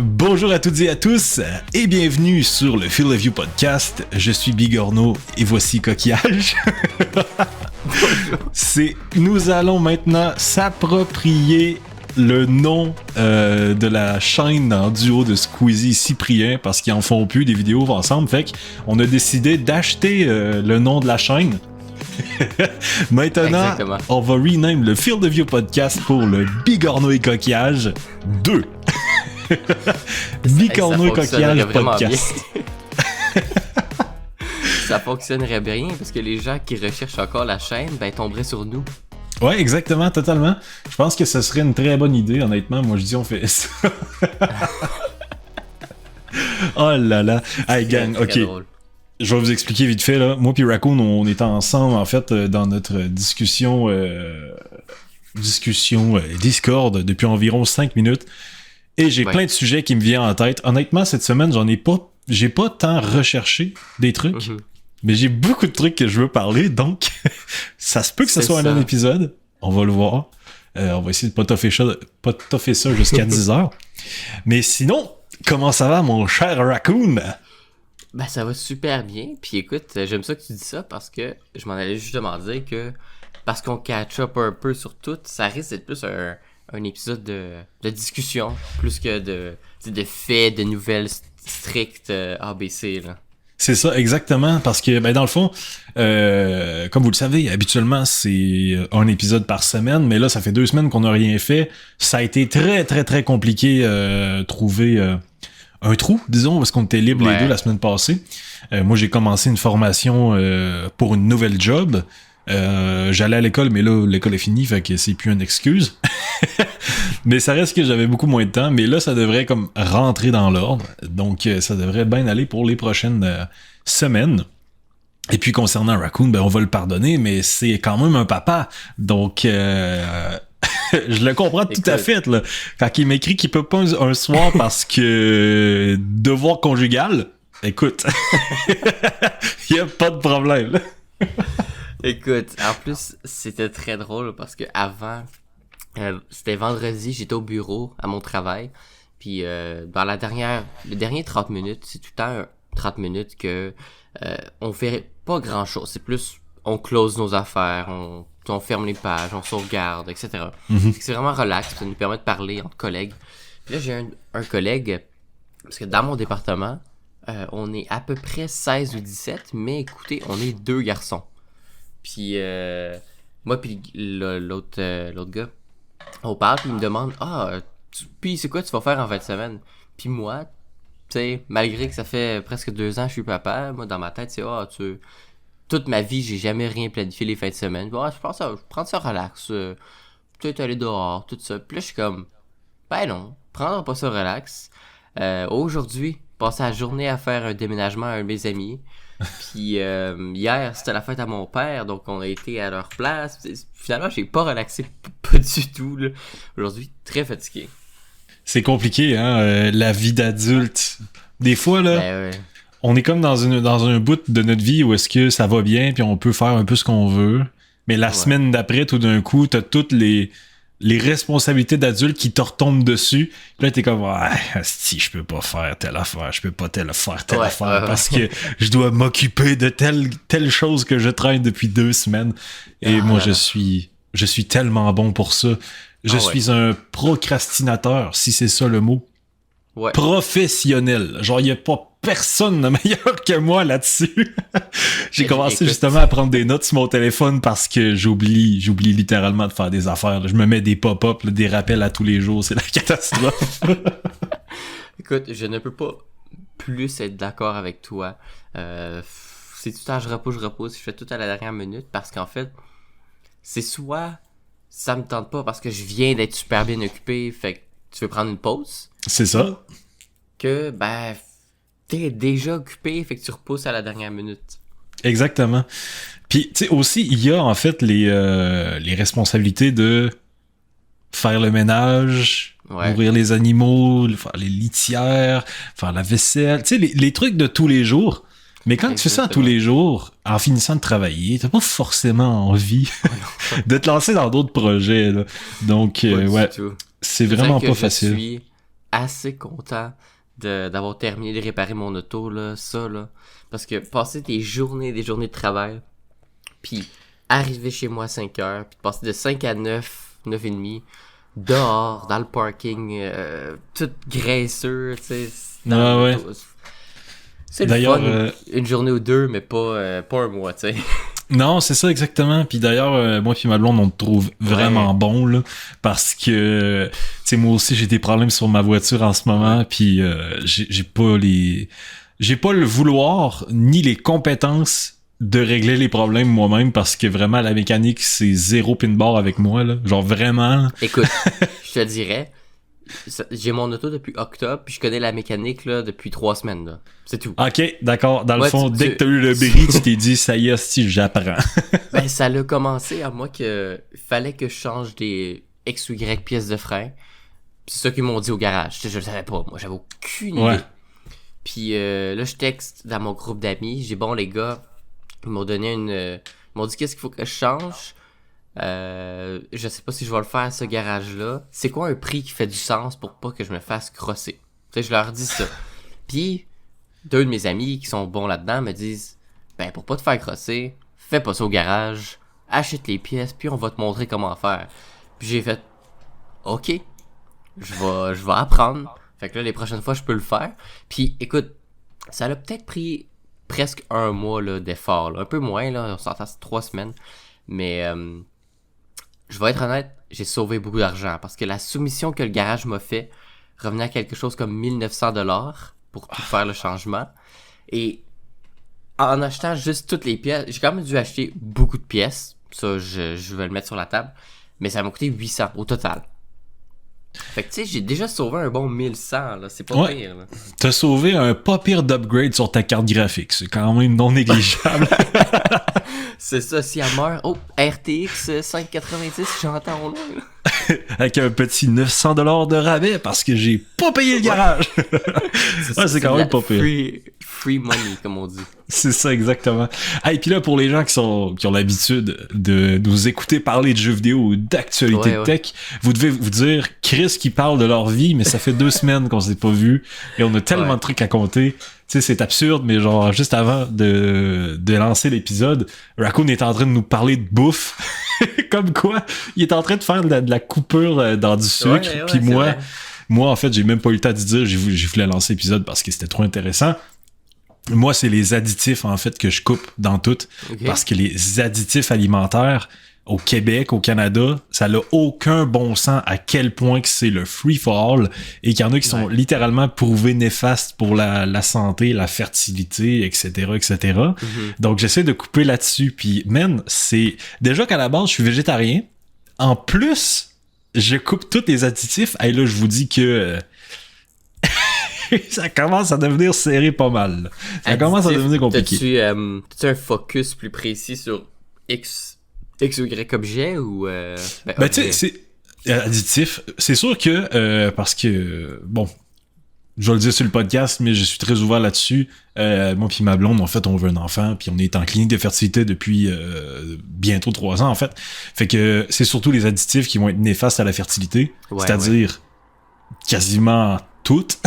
Bonjour à toutes et à tous et bienvenue sur le Field of View podcast. Je suis Bigorneau et voici Coquillage. Nous allons maintenant s'approprier le nom de la chaîne en duo de Squeezie et Cyprien parce qu'ils en font plus des vidéos ensemble. Fait qu'on a décidé d'acheter le nom de la chaîne. Maintenant, exactement. On va rename le Field of View podcast pour le Bigorneau et Coquillage 2. Bigorneau et Coquillage podcast. Ça fonctionnerait bien parce que les gens qui recherchent encore la chaîne tomberaient sur nous. Ouais, exactement, totalement. Je pense que ce serait une très bonne idée, honnêtement. Moi, je dis on fait ça. Oh là là. Hey gang, ok. Drôle. Je vais vous expliquer vite fait, là. Moi puis Raccoon, on était ensemble, en fait, dans notre discussion Discord depuis environ 5 minutes. Et j'ai plein de sujets qui me viennent en tête. Honnêtement, cette semaine, j'ai pas tant recherché des trucs, mais j'ai beaucoup de trucs que je veux parler, donc ça se peut que ce soit un long épisode. On va le voir. On va essayer de pas toffer ça jusqu'à 10h. Mais sinon, comment ça va, mon cher Raccoon? Ça va super bien. Puis écoute, j'aime ça que tu dis ça parce que je m'en allais justement dire que parce qu'on catch up un peu sur tout, ça risque d'être plus un épisode de discussion plus que de faits, de nouvelles strictes ABC, là. C'est ça, exactement, parce que dans le fond, comme vous le savez, habituellement c'est un épisode par semaine, mais là ça fait 2 semaines qu'on n'a rien fait. Ça a été très très très compliqué trouver un trou, disons, parce qu'on était libres les deux la semaine passée. Moi j'ai commencé une formation pour une nouvelle job. J'allais à l'école, mais là, l'école est finie, fait que c'est plus une excuse. Mais ça reste que j'avais beaucoup moins de temps, mais là, ça devrait comme rentrer dans l'ordre. Donc, ça devrait bien aller pour les prochaines semaines. Et puis, concernant Raccoon, on va le pardonner, mais c'est quand même un papa. Donc, je le comprends tout à fait, là. Quand il m'écrit qu'il peut pas un soir parce que devoir conjugal, écoute, il y a pas de problème, là. Écoute, en plus, c'était très drôle parce que avant, c'était vendredi, j'étais au bureau, à mon travail, puis dans les derniers 30 minutes, c'est tout le temps 30 minutes que on fait pas grand-chose. C'est plus, on close nos affaires, on ferme les pages, on sauvegarde, etc. C'est vraiment relax, ça nous permet de parler entre collègues. Puis là, j'ai un collègue, parce que dans mon département, on est à peu près 16 ou 17, mais écoutez, on est 2 garçons. Puis moi puis l'autre gars, on parle puis il me demande puis c'est quoi tu vas faire en fin de semaine? Puis moi, tu sais, malgré que ça fait presque 2 ans que je suis papa, moi dans ma tête c'est toute ma vie j'ai jamais rien planifié les fins de semaine. Je pense je prends ça relax, peut-être aller dehors, tout ça. Puis là je suis comme non, prendre pas ça relax. Aujourd'hui, passer la journée à faire un déménagement à un de mes amis. Puis hier, c'était la fête à mon père, donc on a été à leur place. Finalement, j'ai pas relaxé pas du tout, là. Aujourd'hui, très fatigué. C'est compliqué, hein, la vie d'adulte. Des fois, là, on est comme dans un bout de notre vie où est-ce que ça va bien, puis on peut faire un peu ce qu'on veut. Mais la semaine d'après, tout d'un coup, t'as toutes les responsabilités d'adulte qui te retombent dessus. Puis là, t'es comme, si je peux pas faire telle affaire, je peux pas faire telle affaire parce que je dois m'occuper de telle chose que je traîne depuis 2 semaines. Et moi, je suis tellement bon pour ça. Je suis un procrastinateur, si c'est ça le mot. Professionnel. Genre, y a pas personne de meilleur que moi là-dessus. J'ai commencé justement à prendre des notes sur mon téléphone parce que j'oublie littéralement de faire des affaires. Je me mets des pop-up, des rappels à tous les jours. C'est la catastrophe. Écoute, je ne peux pas plus être d'accord avec toi. C'est tout le temps je repousse. Je fais tout à la dernière minute parce qu'en fait, c'est soit ça me tente pas parce que je viens d'être super bien occupé, fait que tu veux prendre une pause. C'est ça. Que, t'es déjà occupé, fait que tu repousses à la dernière minute. Exactement. Puis, tu sais, aussi, il y a en fait les responsabilités de faire le ménage, nourrir les animaux, faire les litières, faire la vaisselle, tu sais, les trucs de tous les jours. Mais quand tu fais ça tous les jours, en finissant de travailler, t'as pas forcément envie de te lancer dans d'autres projets, là. Donc, c'est vraiment pas facile. assez content d'avoir terminé de réparer mon auto, là, ça, là. Parce que passer des journées de travail, puis arriver chez moi à 5 heures, puis passer de 5 à 9h30, dehors, dans le parking, tout graisseux, tu sais. Ouais. C'est le fun, une journée ou deux, mais pas un mois, tu sais. Non, c'est ça exactement. Puis d'ailleurs, moi puis ma blonde, on te trouve vraiment bon là, parce que, tu sais, moi aussi j'ai des problèmes sur ma voiture en ce moment, puis j'ai pas le vouloir ni les compétences de régler les problèmes moi-même, parce que vraiment la mécanique c'est zéro pin bar avec moi là, genre vraiment. Là. Écoute, je te dirais, j'ai mon auto depuis octobre, puis je connais la mécanique là depuis 3 semaines là. C'est tout. Ok, d'accord. Dans le fond, dès que t'as eu le bris, tu t'es dit ça y est, si j'apprends. Ben ça l'a commencé à moi que fallait que je change des X ou Y pièces de frein. C'est ça qu'ils m'ont dit au garage. Je le savais pas, moi j'avais aucune idée. Puis là je texte dans mon groupe d'amis, j'ai bon les gars, ils m'ont donné ils m'ont dit qu'est-ce qu'il faut que je change. Je sais pas si je vais le faire à ce garage-là. C'est quoi un prix qui fait du sens pour pas que je me fasse crosser? Tu sais, je leur dis ça. Puis, 2 de mes amis qui sont bons là-dedans me disent, ben, pour pas te faire crosser, fais pas ça au garage, achète les pièces, puis on va te montrer comment faire. Puis j'ai fait, ok, je vais apprendre. Fait que là, les prochaines fois, je peux le faire. Puis, écoute, ça a peut-être pris presque 1 mois, là, d'effort, là. Un peu moins, là, on s'entend 3 semaines. Mais, je vais être honnête, j'ai sauvé beaucoup d'argent parce que la soumission que le garage m'a fait revenait à quelque chose comme 1900$ pour tout faire le changement. Et en achetant juste toutes les pièces, j'ai quand même dû acheter beaucoup de pièces. Ça, je vais le mettre sur la table. Mais ça m'a coûté 800 au total. Fait que tu sais, j'ai déjà sauvé un bon 1100, là. C'est pas pire, là. T'as sauvé un pas pire d'upgrade sur ta carte graphique. C'est quand même non négligeable. C'est ça, si elle meurt, oh, RTX 590, j'entends au loin, là. Avec un petit 900$ de rabais parce que j'ai pas payé le garage. C'est quand même pas pire. Free money, comme on dit. C'est ça, exactement. Ah, et puis là, pour les gens qui ont l'habitude de nous écouter parler de jeux vidéo ou d'actualité de tech, vous devez vous dire, Chris qui parle de leur vie, mais ça fait 2 semaines qu'on s'est pas vu et on a tellement de trucs à compter. Tu sais, c'est absurde, mais genre, juste avant de lancer l'épisode, Raccoon est en train de nous parler de bouffe. Comme quoi, il est en train de faire de la coupure dans du sucre. Puis moi, en fait, j'ai même pas eu le temps de dire, j'ai voulu lancer l'épisode parce que c'était trop intéressant. Moi, c'est les additifs, en fait, que je coupe dans tout. Okay. Parce que les additifs alimentaires, au Québec, au Canada, ça n'a aucun bon sens à quel point que c'est le free-for-all et qu'il y en a qui sont littéralement prouvés néfastes pour la santé, la fertilité, etc., etc. Mm-hmm. Donc, j'essaie de couper là-dessus. Puis, man, c'est... Déjà qu'à la base, je suis végétarien. En plus, je coupe tous les additifs. Et là, je vous dis que... ça commence à devenir serré pas mal. Ça commence à devenir compliqué. T'as-tu un focus plus précis sur X ou Y objet ou... Ben tu sais, c'est additif. C'est sûr que, parce que, bon, je vais le dire sur le podcast, mais je suis très ouvert là-dessus. Moi puis ma blonde, en fait, on veut un enfant, puis on est en clinique de fertilité depuis bientôt 3 ans, en fait. Fait que c'est surtout les additifs qui vont être néfastes à la fertilité. C'est-à-dire quasiment toutes.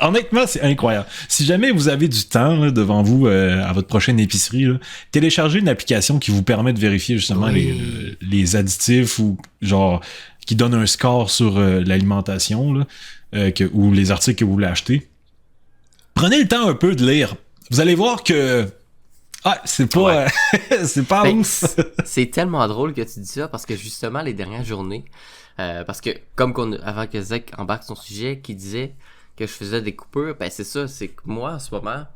Honnêtement, c'est incroyable. Si jamais vous avez du temps là, devant vous à votre prochaine épicerie, là, téléchargez une application qui vous permet de vérifier justement les additifs ou genre qui donne un score sur l'alimentation là, ou les articles que vous voulez acheter. Prenez le temps un peu de lire. Vous allez voir que c'est pas c'est pas ouf. C'est tellement drôle que tu dis ça parce que justement les dernières journées parce que comme avant que Zach embarque son sujet qui disait que je faisais des coupures, ben c'est ça, c'est que moi en ce moment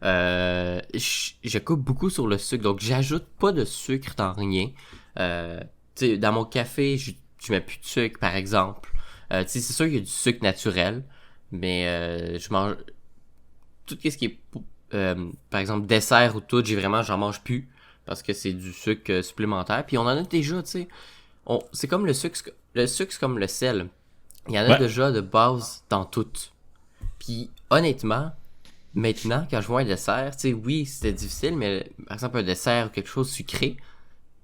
je coupe beaucoup sur le sucre, donc j'ajoute pas de sucre dans rien. Tu sais, dans mon café je mets plus de sucre par exemple. Tu sais, c'est sûr qu'il y a du sucre naturel, mais je mange tout ce qui est par exemple dessert ou tout, j'en mange plus parce que c'est du sucre supplémentaire. Puis on en a déjà, tu sais. C'est comme le sucre c'est comme le sel. Il y en a déjà de base dans tout. Puis honnêtement, maintenant quand je vois un dessert, tu sais, oui, c'était difficile, mais par exemple un dessert ou quelque chose sucré,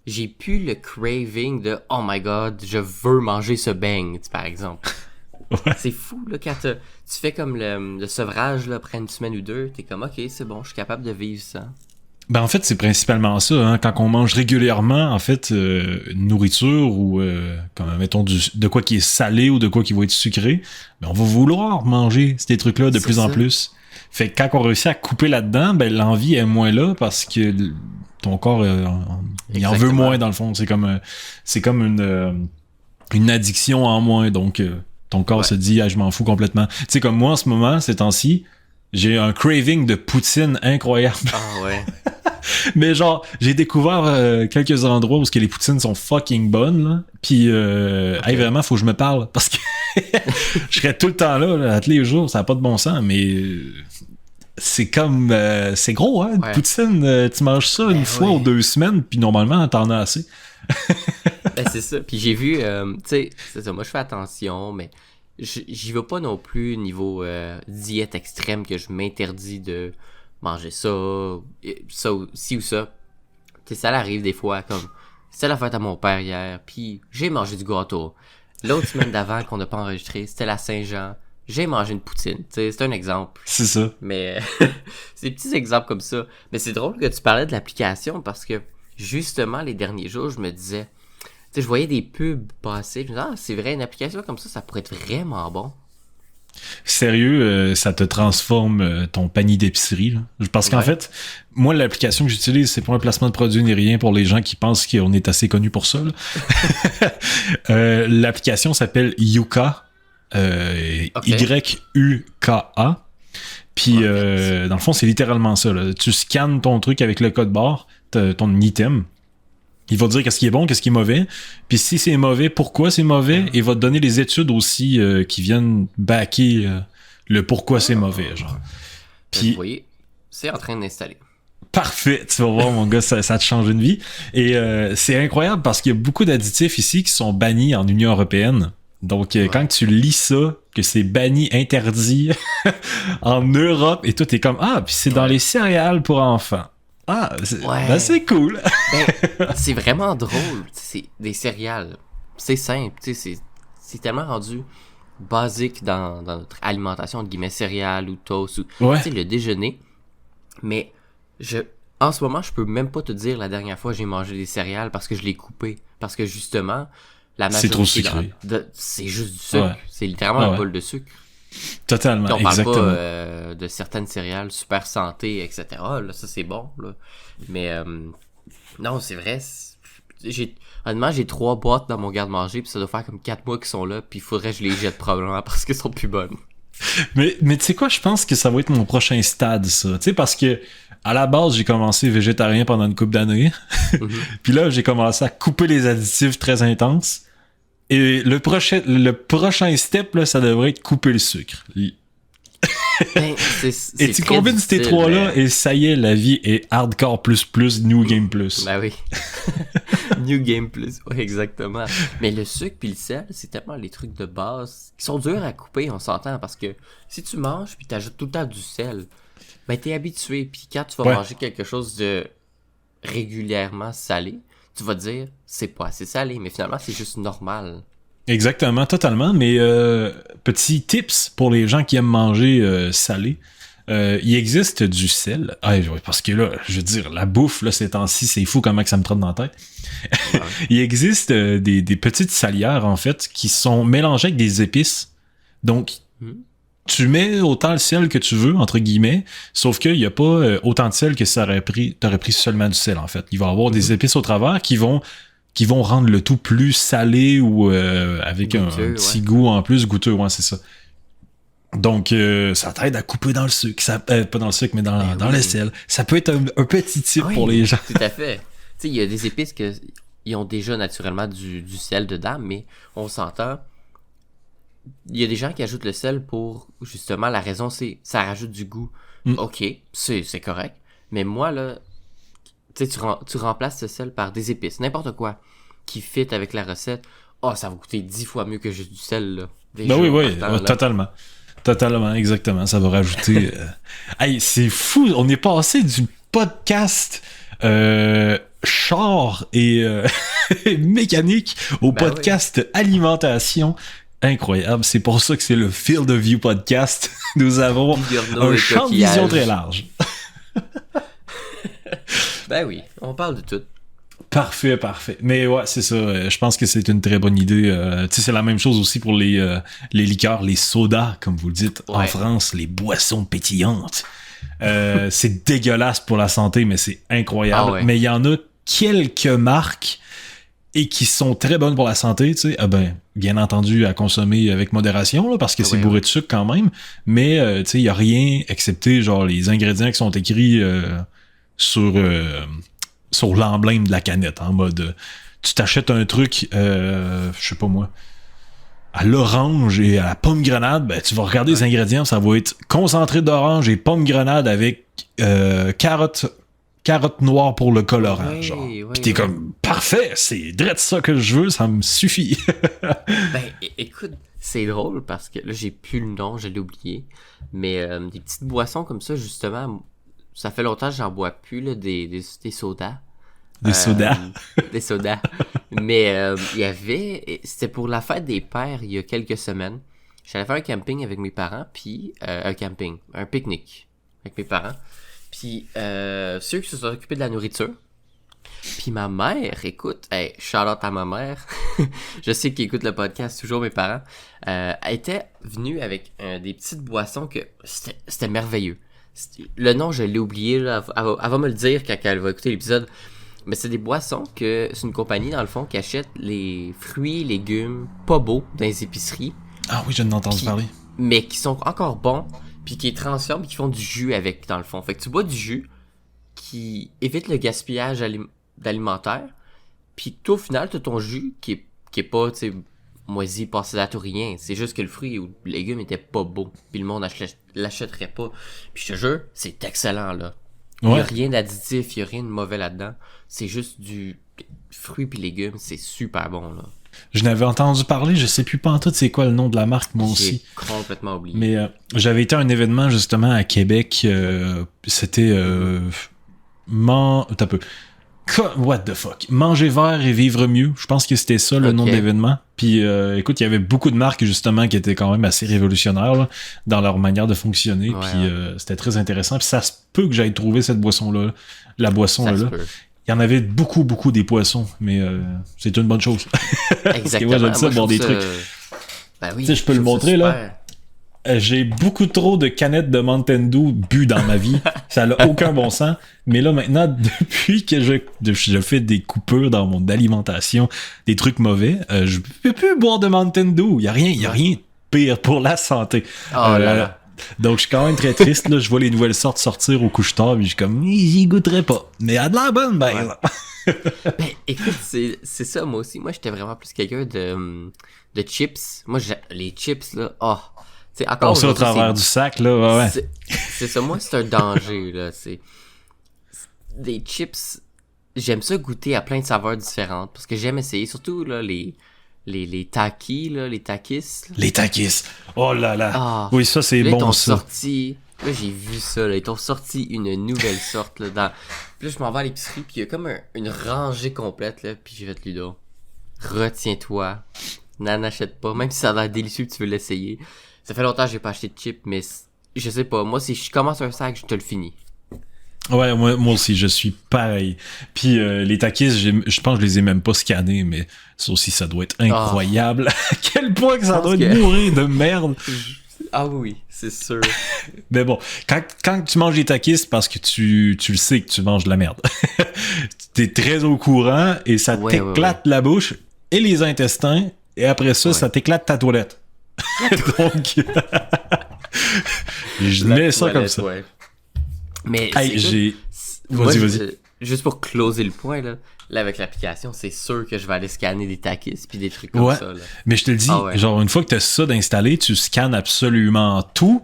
j'ai plus le craving de oh my god, je veux manger ce bang, par exemple. Ouais. C'est fou, là, quand tu fais comme le sevrage, là, après une semaine ou deux, t'es comme, ok, c'est bon, je suis capable de vivre ça. Ben en fait, c'est principalement ça. Hein. Quand on mange régulièrement, en fait, une nourriture ou, comme mettons, de quoi qui est salé ou de quoi qui va être sucré, ben on va vouloir manger ces trucs-là de plus en plus. Fait que quand on réussit à couper là-dedans, ben l'envie est moins là parce que ton corps, il en veut moins dans le fond. C'est comme une addiction en moins. Donc, ton corps se dit, ah, je m'en fous complètement. Tu sais, comme moi en ce moment, ces temps-ci, j'ai un craving de poutine incroyable. Ah ouais. Mais genre, j'ai découvert quelques endroits où les poutines sont fucking bonnes, là. Puis, hey, vraiment, faut que je me parle. Parce que je serais tout le temps là, à tous les jours, ça n'a pas de bon sens, mais c'est comme... c'est gros, hein, une poutine. Tu manges ça une fois ou 2 semaines, puis normalement, t'en as assez. Ben, c'est ça. Puis j'ai vu, tu sais, c'est ça, moi je fais attention, mais j'y vais pas non plus niveau diète extrême que je m'interdis de manger ça ci ou ça. Tu sais, ça arrive des fois, comme c'était la fête à mon père hier, puis j'ai mangé du gâteau. L'autre semaine d'avant qu'on n'a pas enregistré, c'était la Saint-Jean, j'ai mangé une poutine. Tu sais, c'est un exemple. C'est ça. Mais c'est des petits exemples comme ça. Mais c'est drôle que tu parlais de l'application parce que justement les derniers jours, je me disais, tu sais, je voyais des pubs passer, je me disais, ah, c'est vrai, une application comme ça pourrait être vraiment bon. Sérieux, ça te transforme ton panier d'épicerie. Là. Parce qu'en fait, moi, l'application que j'utilise, c'est pas un placement de produit ni rien pour les gens qui pensent qu'on est assez connu pour ça. L'application s'appelle Yuka. Y-U-K-A. Puis, dans le fond, c'est littéralement ça. Là. Tu scannes ton truc avec le code barre, ton item. Il va te dire qu'est-ce qui est bon, qu'est-ce qui est mauvais. Puis si c'est mauvais, pourquoi c'est mauvais. Il va te donner les études aussi qui viennent backer le pourquoi c'est mauvais. Genre. Puis, vous voyez, c'est en train d'installer. Parfait, tu vas voir mon gars, ça te change une vie. Et c'est incroyable parce qu'il y a beaucoup d'additifs ici qui sont bannis en Union européenne. Donc, quand tu lis ça, que c'est banni, interdit en Europe, et tout, t'es comme, ah, puis c'est dans les céréales pour enfants. Ah, c'est cool. Ben, c'est vraiment drôle. C'est des céréales. C'est simple. C'est tellement rendu basique dans notre alimentation, entre guillemets, céréales ou toast ou le déjeuner. Mais en ce moment, je peux même pas te dire la dernière fois que j'ai mangé des céréales parce que je l'ai coupé. Parce que justement, la majorité... C'est trop sucré. C'est juste du sucre. Ouais. C'est littéralement un bol de sucre. Totalement, on parle exactement. pas de certaines céréales super santé, etc. Là, ça c'est bon. Là. Mais non, c'est vrai. Honnêtement, j'ai 3 boîtes dans mon garde-manger, puis ça doit faire comme 4 mois qu'ils sont là, puis il faudrait que je les jette probablement parce qu'elles sont plus bonnes. Mais tu sais quoi, je pense que ça va être mon prochain stade, ça. Tu sais, parce que à la base, j'ai commencé végétarien pendant une couple d'années. Puis là, j'ai commencé à couper les additifs très intenses. Et le prochain step, là, ça devrait être couper le sucre. Ben, et tu combines ces 3-là, et ça y est, la vie est hardcore plus, New Game plus. Ben oui. New Game plus, oui, exactement. Mais le sucre puis le sel, c'est tellement les trucs de base qui sont durs à couper, on s'entend, parce que si tu manges puis t'ajoutes tout le temps du sel, ben t'es habitué, puis quand tu vas manger quelque chose de régulièrement salé, tu vas te dire, c'est pas assez salé, mais finalement, c'est juste normal. Exactement, totalement. Mais petit tips pour les gens qui aiment manger salé. Il existe du sel. Ah, parce que là, je veux dire, la bouffe, là, ces temps-ci, c'est fou comment que ça me trotte dans la tête. Il existe des petites salières, en fait, qui sont mélangées avec des épices. Donc, tu mets autant le sel que tu veux, entre guillemets, sauf qu'il n'y a pas autant de sel que t'aurais pris seulement du sel, en fait. Il va y avoir des épices au travers qui vont rendre le tout plus salé ou avec goûteux, un petit goût en plus, goûteux, c'est ça. Donc, ça t'aide à couper dans le sucre. Pas dans le sucre, mais dans le sel. Ça peut être un petit tip pour les gens. Tout à fait. Tu sais, il y a des épices qui ont déjà naturellement du sel dedans, mais on s'entend... Il y a des gens qui ajoutent le sel pour, justement, la raison, c'est ça rajoute du goût. Ok, c'est correct. Mais moi, là, tu sais, tu remplaces ce sel par des épices, n'importe quoi, qui fit avec la recette. Oh, ça va coûter 10 fois mieux que juste du sel, là. Ben oui, totalement. Totalement, exactement. Ça va rajouter... Hey, c'est fou, on est passé du podcast... char et mécanique au podcast alimentation. Incroyable. C'est pour ça que c'est le Field of View podcast. Nous avons un champ de vision très large. Ben oui, on parle de tout. Parfait. Mais ouais, c'est ça. Je pense que c'est une très bonne idée. Tu sais, c'est la même chose aussi pour les liqueurs, les sodas, comme vous le dites en France, les boissons pétillantes. C'est dégueulasse pour la santé, mais c'est incroyable. Ah ouais. Mais il y en a quelques marques et qui sont très bonnes pour la santé, tu sais. Bien entendu, à consommer avec modération, là, parce que c'est bourré de sucre quand même. Mais, tu sais, il y a rien, excepté, genre, les ingrédients qui sont écrits sur l'emblème de la canette, en mode, tu t'achètes un truc, je sais pas moi, à l'orange et à la pomme grenade, ben, tu vas regarder les ingrédients, ça va être concentré d'orange et pomme grenade avec carotte noire pour le colorant, genre. Pis t'es comme, parfait, c'est direct ça que je veux, ça me suffit. Ben, écoute, c'est drôle parce que là, j'ai plus le nom, je l'ai oublié. Mais des petites boissons comme ça, justement, ça fait longtemps que j'en bois plus, là, des sodas. Des sodas. Des sodas. Mais il y avait, c'était pour la fête des pères il y a quelques semaines. J'allais faire un camping avec mes parents, puis un pique-nique avec mes parents. Puis ceux qui se sont occupés de la nourriture. Puis ma mère, écoute, hey, shout out à ma mère. Je sais qu'ils écoutent le podcast, toujours mes parents. Elle était venue avec des petites boissons que c'était merveilleux. Le nom, je l'ai oublié, là. Elle va me le dire quand elle va écouter l'épisode. Mais c'est des boissons que c'est une compagnie, dans le fond, qui achète les fruits, légumes pas beaux dans les épiceries. Ah oui, je n'ai entendu parler. Mais qui sont encore bons, puis qui les transforment, puis qui font du jus avec, dans le fond. Fait que tu bois du jus qui évite le gaspillage d'alimentaire, puis toi, au final, t'as ton jus qui est pas, tu sais, moisi, passé date ou rien. C'est juste que le fruit ou le légume était pas beau, puis le monde l'achèterait pas. Puis je te jure, c'est excellent, là. Il y a rien d'additif, il y a rien de mauvais là-dedans. C'est juste du fruit puis légumes, c'est super bon, là. Je n'avais entendu parler, je sais plus pas en tout c'est quoi le nom de la marque, moi aussi. J'ai complètement oublié. Mais j'avais été à un événement justement à Québec, c'était t'as peu. What the fuck? Manger vert et vivre mieux. Je pense que c'était ça le nom de l'événement. Puis écoute, il y avait beaucoup de marques justement qui étaient quand même assez révolutionnaires là, dans leur manière de fonctionner. Puis c'était très intéressant. Puis ça se peut que j'aille trouver cette boisson-là. La boisson là. Il y en avait beaucoup des poissons, mais c'est une bonne chose. Exactement. Parce que moi j'aime ça boire des trucs. Ben oui, tu sais, je peux le montrer là. J'ai beaucoup trop de canettes de Mountain Dew bu dans ma vie. Ça n'a aucun bon sens. Mais là, maintenant, depuis que je fais des coupures dans mon alimentation, des trucs mauvais, je peux plus boire de Mountain Dew. Il y a rien de pire pour la santé. Oh là là. Donc, je suis quand même très triste. Là, je vois les nouvelles sortes sortir au couche-tard, puis je suis comme, j'y goûterai pas. Mais elle a de la bonne, ben. Ben, écoute, c'est ça, moi aussi. Moi, j'étais vraiment plus quelqu'un de chips. Moi, les chips, là, c'est encore on sait au travers du sac, là, ouais. C'est ça, moi, c'est un danger, là. C'est des chips, j'aime ça goûter à plein de saveurs différentes, parce que j'aime essayer, surtout, là, les takis, là, les takis. Là. Les takis! Oh là là! Oui, ça, c'est là, bon, ils t'ont ça. sorti, là, j'ai vu ça, là, ils t'ont sorti une nouvelle sorte, là, Puis là, je m'en vais à l'épicerie, puis il y a comme une rangée complète, là, puis je vais te Ludo. Retiens-toi. N'en achète pas, même si ça a l'air délicieux, tu veux l'essayer. Ça fait longtemps que j'ai pas acheté de chips, mais je sais pas. Moi, si je commence un sac, je te le finis. Ouais, moi aussi, je suis pareil. Puis les takis, je pense que je les ai même pas scannés, mais ça aussi, ça doit être incroyable. À quel point que ça doit être bourré de merde. Ah oui, c'est sûr. Mais bon, quand tu manges les takis, c'est parce que tu le sais que tu manges de la merde. T'es très au courant et ça t'éclate la bouche et les intestins, et après ça, ça t'éclate ta toilette. Donc, je mets ça comme ça. Ouais. Mais vas-y. Juste pour closer le point, là avec l'application, c'est sûr que je vais aller scanner des takis puis des trucs comme ça. Là. Mais je te le dis, genre une fois que tu as ça d'installer, tu scannes absolument tout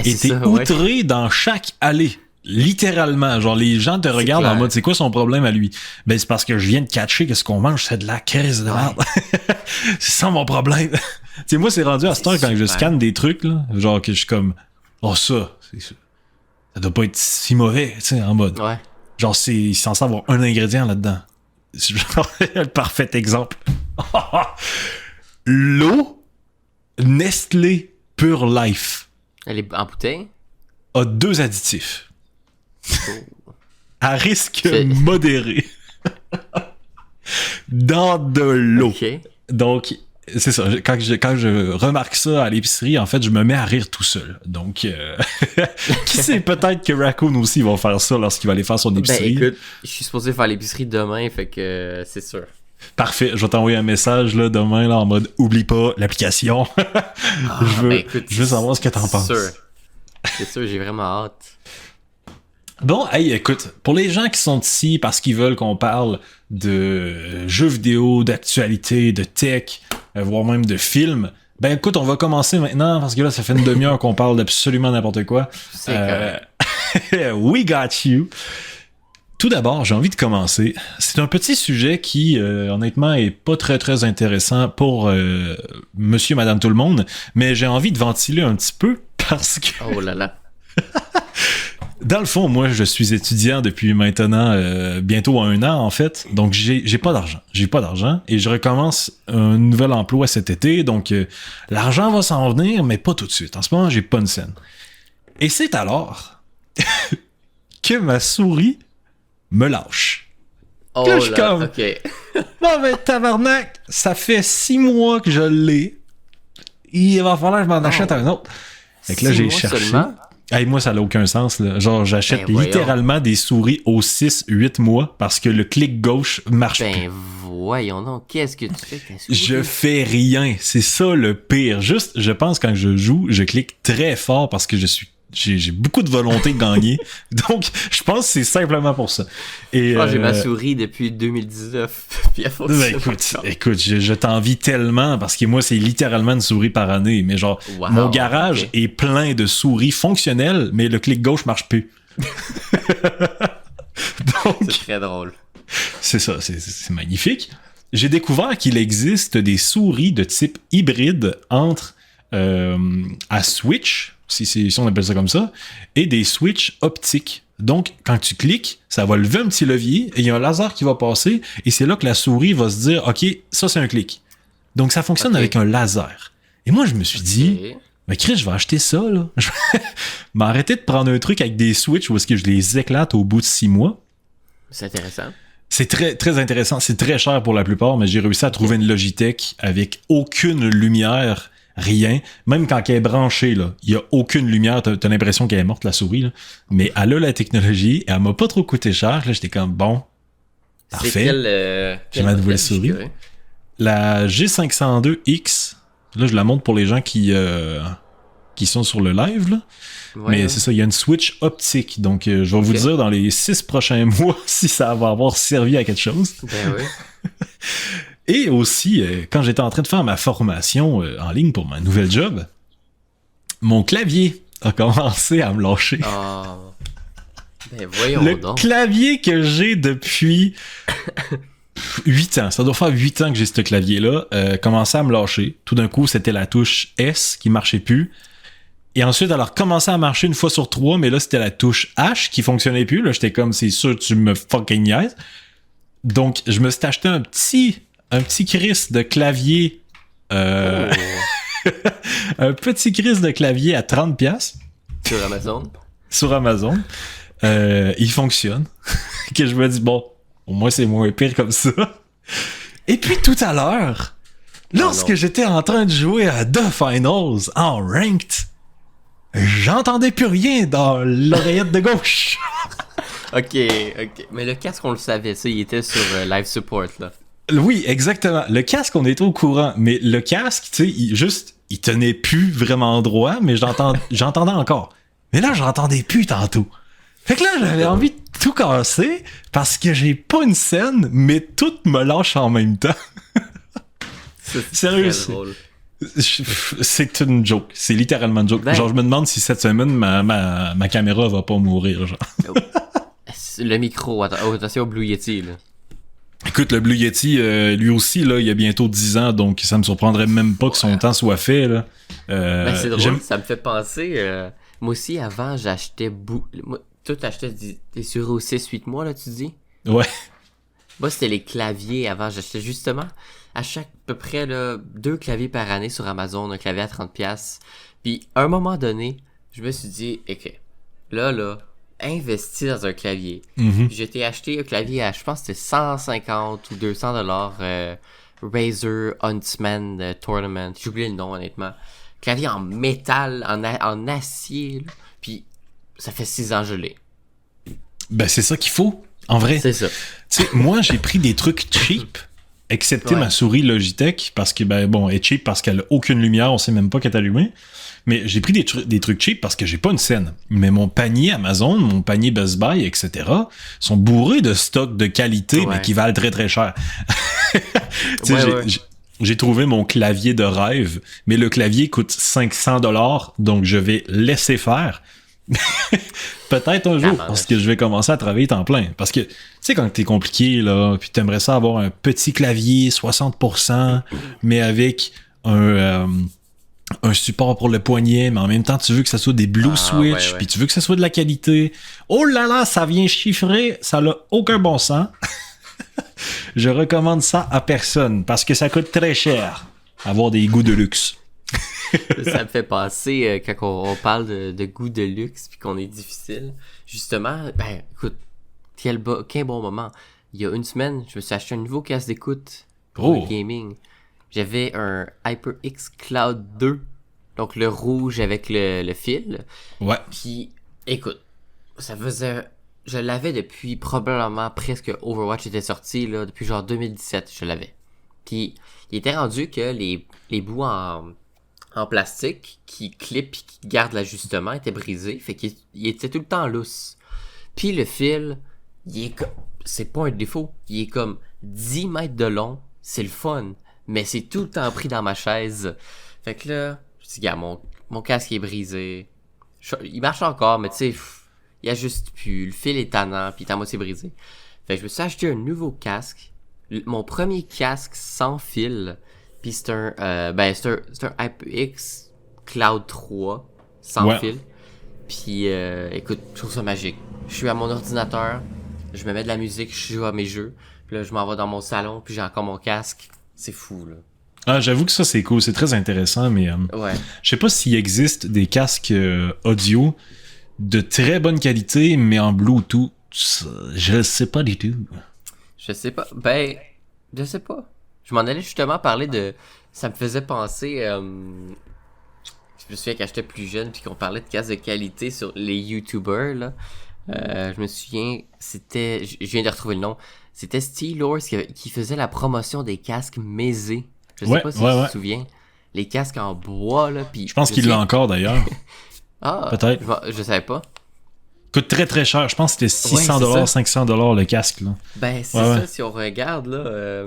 et t'es outré dans chaque allée. Littéralement, genre les gens te regardent en mode c'est quoi son problème à lui? Ben c'est parce que je viens de catcher que ce qu'on mange c'est de la crise de merde. C'est ça mon problème. Tu sais moi c'est rendu à cette heure quand je scanne des trucs là, genre que je suis comme ça doit pas être si mauvais, tu sais en mode. Ouais. Genre c'est censé avoir un ingrédient là-dedans. C'est genre le parfait exemple. L'eau Nestlé Pure Life Elle est en bouteille? a 2 additifs. Oh. À risque C'est- modéré. Dans de l'eau. Ok. Donc, c'est ça. Quand je remarque ça à l'épicerie, en fait, je me mets à rire tout seul. Donc, qui sait, peut-être que Raccoon aussi va faire ça lorsqu'il va aller faire son Ben épicerie. écoute, je suis supposé faire l'épicerie demain, fait que c'est sûr. Parfait, je vais t'envoyer un message là, demain là, en mode « Oublie pas l'application ». Je veux savoir ce que t'en penses. C'est sûr, j'ai vraiment hâte. Bon, hey, écoute, pour les gens qui sont ici parce qu'ils veulent qu'on parle de jeux vidéo, d'actualité, de tech, voire même de films, ben écoute, on va commencer maintenant parce que là, ça fait une demi-heure qu'on parle d'absolument n'importe quoi. C'est correct. We got you. Tout d'abord, j'ai envie de commencer. C'est un petit sujet qui, honnêtement, est pas très très intéressant pour monsieur, madame, tout le monde, mais j'ai envie de ventiler un petit peu parce que... Oh là là. Dans le fond, moi, je suis étudiant depuis maintenant bientôt 1 an, en fait. Donc, j'ai pas d'argent. J'ai pas d'argent et je recommence un nouvel emploi cet été. Donc, l'argent va s'en venir, mais pas tout de suite. En ce moment, j'ai pas une scène. Et c'est alors que ma souris me lâche. Oh Que je là, comme- ok. Non, mais tabarnak, ça fait 6 mois que je l'ai. Il va falloir que je m'en achète un autre. Fait que là, 6 j'ai mois cherché. seulement? Hey, moi, ça n'a aucun sens. Là. Genre, j'achète Ben, voyons. littéralement des souris aux 6-8 mois parce que le clic gauche marche plus. Ben voyons donc, qu'est-ce que tu fais avec ta souris? Je fais rien. C'est ça le pire. Juste, je pense quand je joue, je clique très fort parce que j'ai beaucoup de volonté de gagner. Donc, je pense que c'est simplement pour ça. Et, J'ai ma souris depuis 2019. Puis elle fonctionne ben, écoute, je t'envie tellement parce que moi, c'est littéralement une souris par année. Mais genre, Wow, mon garage ok. est plein de souris fonctionnelles, mais le clic gauche marche plus. Donc, C'est très drôle. c'est ça, c'est magnifique. J'ai découvert qu'il existe des souris de type hybride entre à switch, si on appelle ça comme ça, et des switches optiques. Donc, quand tu cliques, ça va lever un petit levier et il y a un laser qui va passer et c'est là que la souris va se dire « Ok, ça c'est un clic ». Donc, ça fonctionne Ok. avec un laser. Et moi, je me suis dit Ok. « Mais Chris, je vais acheter ça, là. » Je vais m'arrêter de prendre un truc avec des switches où est-ce que je les éclate au bout de 6 mois. C'est intéressant. C'est très, très intéressant. C'est très cher pour la plupart, mais j'ai réussi à trouver une Logitech avec aucune lumière, rien. Même quand elle est branchée, là, il y a aucune lumière. T'as l'impression qu'elle est morte, la souris, là. Mais elle a la technologie et elle m'a pas trop coûté cher. Là, j'étais comme, bon, C'est parfait. quel ma nouvelle modèle, souris. je suis curieux. La G502X, là, je la montre pour les gens qui sont sur le live, là. Ouais, Mais ouais. c'est ça, il y a une switch optique. Donc, je vais vous Ok. dire dans les 6 prochains mois si ça va avoir servi à quelque chose. Ben oui. Et aussi, quand j'étais en train de faire ma formation en ligne pour ma nouvelle job, mon clavier a commencé à me lâcher. Oh. Ben voyons Le donc. clavier que j'ai depuis 8 ans, ça doit faire 8 ans que j'ai ce clavier-là, commençait à me lâcher. Tout d'un coup, c'était la touche S qui marchait plus. Et ensuite, elle a recommencé à marcher une fois sur 3, mais là, c'était la touche H qui fonctionnait plus. Là, j'étais comme, c'est sûr, tu me fucking niaises. Donc, je me suis acheté un petit Chris de clavier, Oh. un petit Chris de clavier à 30$ Sur Amazon. sur Amazon. Il fonctionne. Que je me dis, bon, au moins c'est moins pire comme ça. Et puis tout à l'heure, lorsque non. j'étais en train de jouer à The Finals en Ranked, j'entendais plus rien dans l'oreillette de gauche. Ok. Mais le casque, on le savait, ça, il était sur Live Support, là. Oui, exactement. Le casque, on était au courant, mais le casque, tu sais, il tenait plus vraiment droit, mais j'entendais encore. Mais là, j'entendais plus tantôt. Fait que là, j'avais envie de tout casser parce que j'ai pas une scène, mais tout me lâche en même temps. C'est Sérieux, très drôle. C'est une joke. C'est littéralement une joke. Ben- Genre, je me demande si cette semaine, ma caméra va pas mourir, genre. Le micro, attention au Blue Yeti, là. Écoute, le Blue Yeti, lui aussi, là, il y a bientôt 10 ans, donc ça me surprendrait même pas que son temps soit fait, là. Ben, c'est drôle, j'aime- ça me fait penser. Moi aussi, avant, j'achetais. Toi, t'achetais des souris aux 6-8 mois, là, tu dis? Ouais. Moi, c'était les claviers avant. J'achetais justement à chaque peu près là, 2 claviers par année sur Amazon, un clavier à 30$. Puis à un moment donné, je me suis dit, ok, là, investis dans un clavier. Mhm. Puis j'ai acheté un clavier à, je pense que c'était 150 ou 200$, Razer Huntsman Tournament. J'ai oublié le nom, honnêtement. Clavier en métal, en acier. Là. Puis ça fait 6 ans que je l'ai. Ben, c'est ça qu'il faut, en vrai. C'est ça. Tu sais, moi, j'ai pris des trucs cheap, excepté ma souris Logitech, parce que, ben, bon, elle est cheap parce qu'elle a aucune lumière, on sait même pas qu'elle est allumée. Mais j'ai pris des trucs cheap parce que j'ai pas une scène. Mais mon panier Amazon, mon panier Best Buy, etc., sont bourrés de stocks de qualité, mais qui valent très, très cher. Tu sais, j'ai trouvé mon clavier de rêve, mais le clavier coûte 500$, donc je vais laisser faire. Peut-être un jour, parce que je vais commencer à travailler temps plein. Parce que, tu sais, quand t'es compliqué, là, puis t'aimerais ça avoir un petit clavier, 60%, mais avec un support pour le poignet, mais en même temps, tu veux que ça soit des blue switch, puis tu veux que ça soit de la qualité. Oh là là, ça vient chiffrer, ça n'a aucun bon sens. Je recommande ça à personne, parce que ça coûte très cher, avoir des goûts de luxe. Ça me fait penser, quand on parle de goût de luxe, puis qu'on est difficile, justement, ben, écoute, quel bon moment. Il y a une semaine, je me suis acheté un nouveau casque d'écoute pour le gaming. J'avais un HyperX Cloud 2, donc le rouge avec le fil. Ouais. Puis, écoute, ça faisait... Je l'avais depuis probablement presque Overwatch était sorti, là, depuis genre 2017, je l'avais. Puis, il était rendu que les bouts en plastique qui clippent et qui gardent l'ajustement étaient brisés, fait qu'il était tout le temps lousse. Puis le fil, c'est pas un défaut, il est comme 10 mètres de long, c'est le fun, mais c'est tout le temps pris dans ma chaise. Fait que là, je dis, gars, mon casque est brisé. Il marche encore, mais tu sais, il ajuste plus, le fil est tannant, puis il est à moitié brisé. Fait que je me suis acheté un nouveau casque, mon premier casque sans fil. Puis c'est un HyperX Cloud 3 sans fil. Puis écoute, je trouve ça magique. Je suis à mon ordinateur, je me mets de la musique, je joue à mes jeux. Puis là, je m'en vais dans mon salon, puis j'ai encore mon casque. C'est fou, là. Ah, j'avoue que ça, c'est cool. C'est très intéressant, mais je sais pas s'il existe des casques audio de très bonne qualité, mais en Bluetooth. Je sais pas du tout. Je sais pas. Ben, je sais pas. Je m'en allais justement parler de... Ça me faisait penser... Je me souviens quand j'étais plus jeune puis qu'on parlait de casques de qualité sur les YouTubers, là. Je me souviens, c'était... Je viens de retrouver le nom. C'était Steelors qui faisait la promotion des casques Mézé. Je sais pas si tu te souviens. Les casques en bois, là. Puis je pense qu'il l'a encore, d'ailleurs. Ah, peut-être. Je savais pas. Coûte très très cher. Je pense que c'était 600$, 500$ le casque, là. Ben, c'est ça, si on regarde, là...